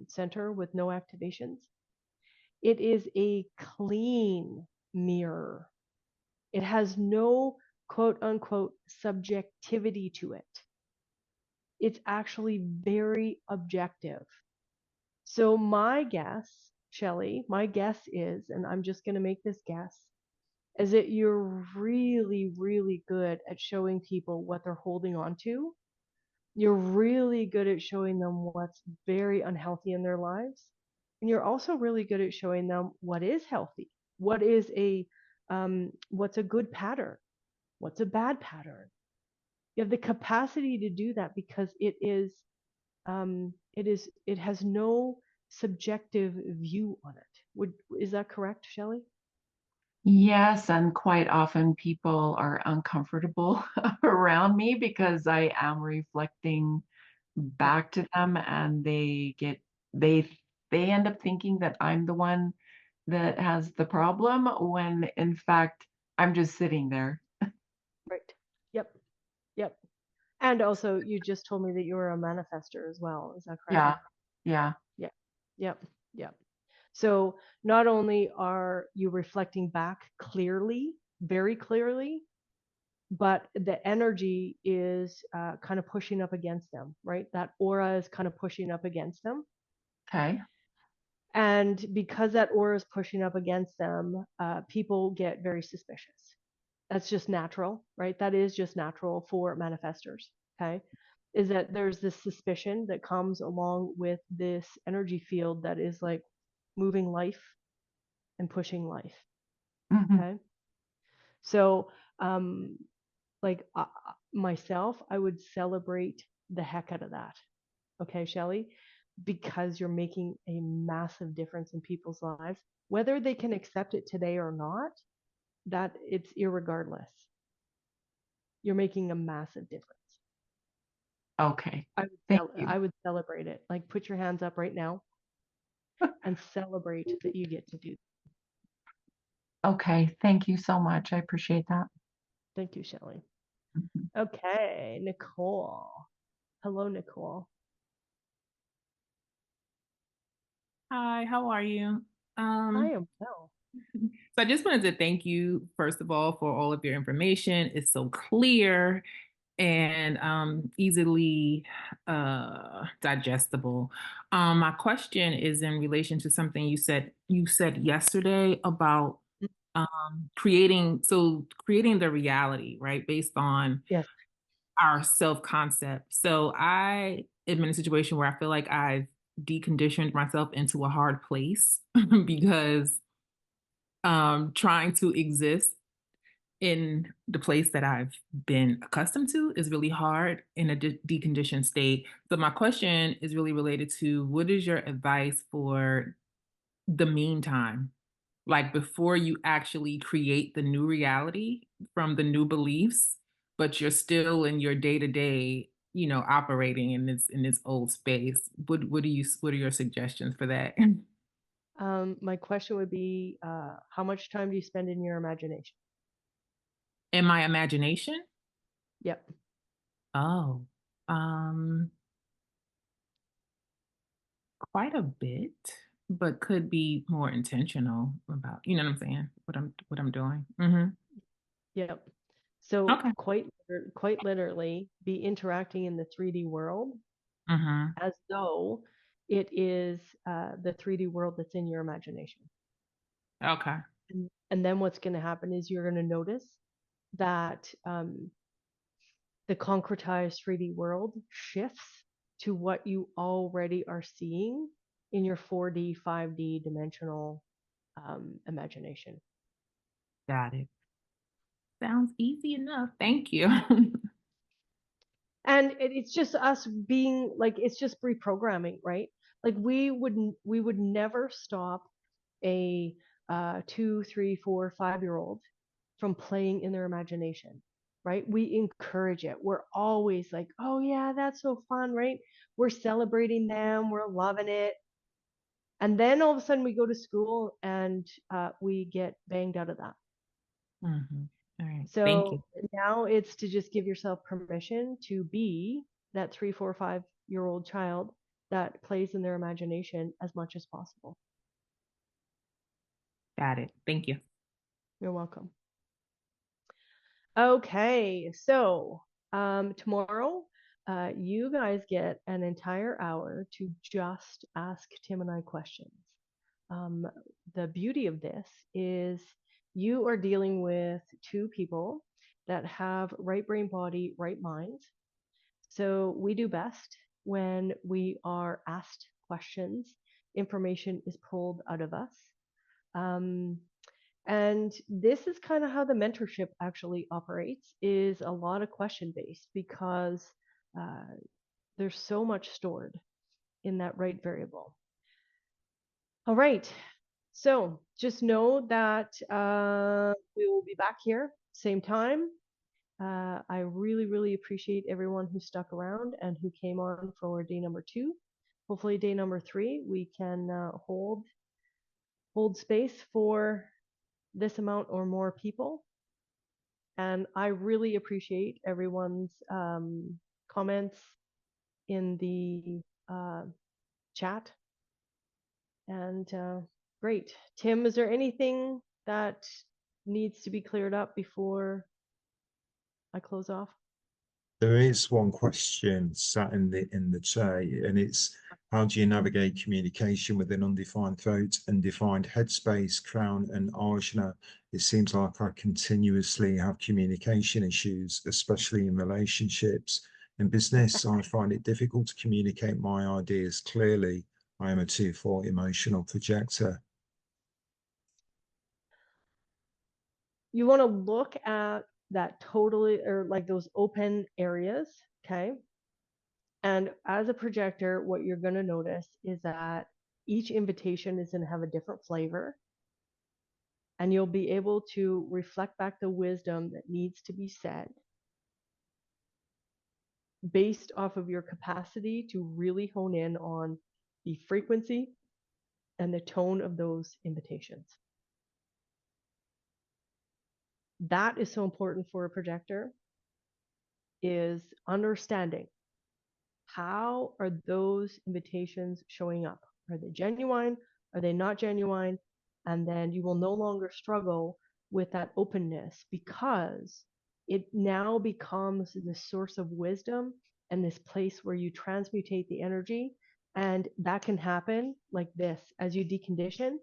center with no activations. It is a clean mirror. It has no quote unquote subjectivity to it. It's actually very objective. So my guess, Shelley, my guess is, and I'm just going to make this guess, is that you're really, really good at showing people what they're holding on to. You're really good at showing them what's very unhealthy in their lives. And you're also really good at showing them what is healthy, what is what's a good pattern, what's a bad pattern. You have the capacity to do that because it has no subjective view on it. Is that correct, Shelley? Yes, and quite often people are uncomfortable around me because I am reflecting back to them, and they they end up thinking that I'm the one that has the problem when in fact I'm just sitting there. Right. Yep. Yep. And also, you just told me that you were a manifester as well. Is that correct? Yeah. Yeah. Yeah. Yep. Yep. So not only are you reflecting back clearly, very clearly, but the energy is kind of pushing up against them, right? That aura is kind of pushing up against them. Okay. And because that aura is pushing up against them, people get very suspicious. That's just natural, right? That is just natural for manifestors, okay? Is that there's this suspicion that comes along with this energy field that is like moving life and pushing life, Hmm. okay? So, like myself, I would celebrate the heck out of that, okay, Shelley? Because you're making a massive difference in people's lives, whether they can accept it today or not. That it's irregardless. You're making a massive difference. Okay. I would Thank you. I would celebrate it. Like put your hands up right now and celebrate that you get to do. Okay. Thank you so much. I appreciate that. Thank you, Shelley. Mhm. Okay, Nicole. Hello, Nicole. Hi, how are you? I am well. So I just wanted to thank you, first of all, for all of your information. It's so clear and easily digestible. My question is in relation to something you said yesterday about creating the reality, right, based on Yes. our self-concept. So I am in a situation where I feel like I've deconditioned myself into a hard place because trying to exist in the place that I've been accustomed to is really hard in a deconditioned state. So my question is really related to what is your advice for the meantime? Like before you actually create the new reality from the new beliefs, but you're still in your day-to-day, operating in this old space. What are your suggestions for that? My question would be, how much time do you spend in your imagination? In my imagination? Yep. Oh, um, quite a bit, but could be more intentional about, you know what I'm saying? What I'm doing. Yep. So Okay. quite literally be interacting in the 3D world Mm-hmm. as though it is the 3D world that's in your imagination. Okay. And then what's going to happen is you're going to notice that the concretized 3D world shifts to what you already are seeing in your 4D, 5D dimensional imagination. Got it. Sounds easy enough. Thank you. And it's just us being like, it's just reprogramming, right? Like we would never stop a 2, 3, 4, 5-year-old from playing in their imagination, right? We encourage it. We're always like, oh yeah, that's so fun, right? We're celebrating them, we're loving it. And then all of a sudden we go to school and we get banged out of that. Mm-hmm. All right. So Thank you. now it's to just give yourself permission to be that 3, 4, 5-year-old child that plays in their imagination as much as possible. Got it. Thank you. You're welcome. Okay, so tomorrow you guys get an entire hour to just ask Tim and I questions. The beauty of this is you are dealing with two people that have right brain, body, right mind. So we do best when we are asked questions, information is pulled out of us. And this is kind of how the mentorship actually operates, is a lot of question based, because there's so much stored in that right variable. All right, so just know that we will be back here same time. I really, really appreciate everyone who stuck around and who came on for day number 2. Hopefully day number 3 we can hold space for this amount or more people. And I really appreciate everyone's comments in the chat. And great. Tim, is there anything that needs to be cleared up before I close off? There is one question sat in the tray, and it's how do you navigate communication with an undefined throat and defined headspace, crown, and ajna? It seems like I continuously have communication issues, especially in relationships. In business, I find it difficult to communicate my ideas clearly. I am a 2/4 emotional projector. You want to look at that totally, or like those open areas, okay? And as a projector, what you're going to notice is that each invitation is going to have a different flavor. And you'll be able to reflect back the wisdom that needs to be said based off of your capacity to really hone in on the frequency and the tone of those invitations. That is so important for a projector, is understanding how are those invitations showing up? Are they genuine? Are they not genuine? And then you will no longer struggle with that openness, because it now becomes the source of wisdom and this place where you transmutate the energy. And that can happen like this as you decondition.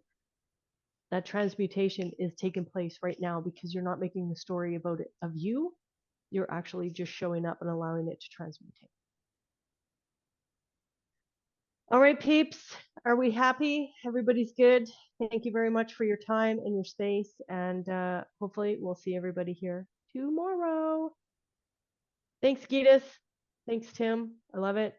That transmutation is taking place right now because you're not making the story about it of you. You're actually just showing up and allowing it to transmutate. All right, peeps, are we happy? Everybody's good. Thank you very much for your time and your space. And hopefully we'll see everybody here tomorrow. Thanks, Gitas. Thanks, Tim. I love it.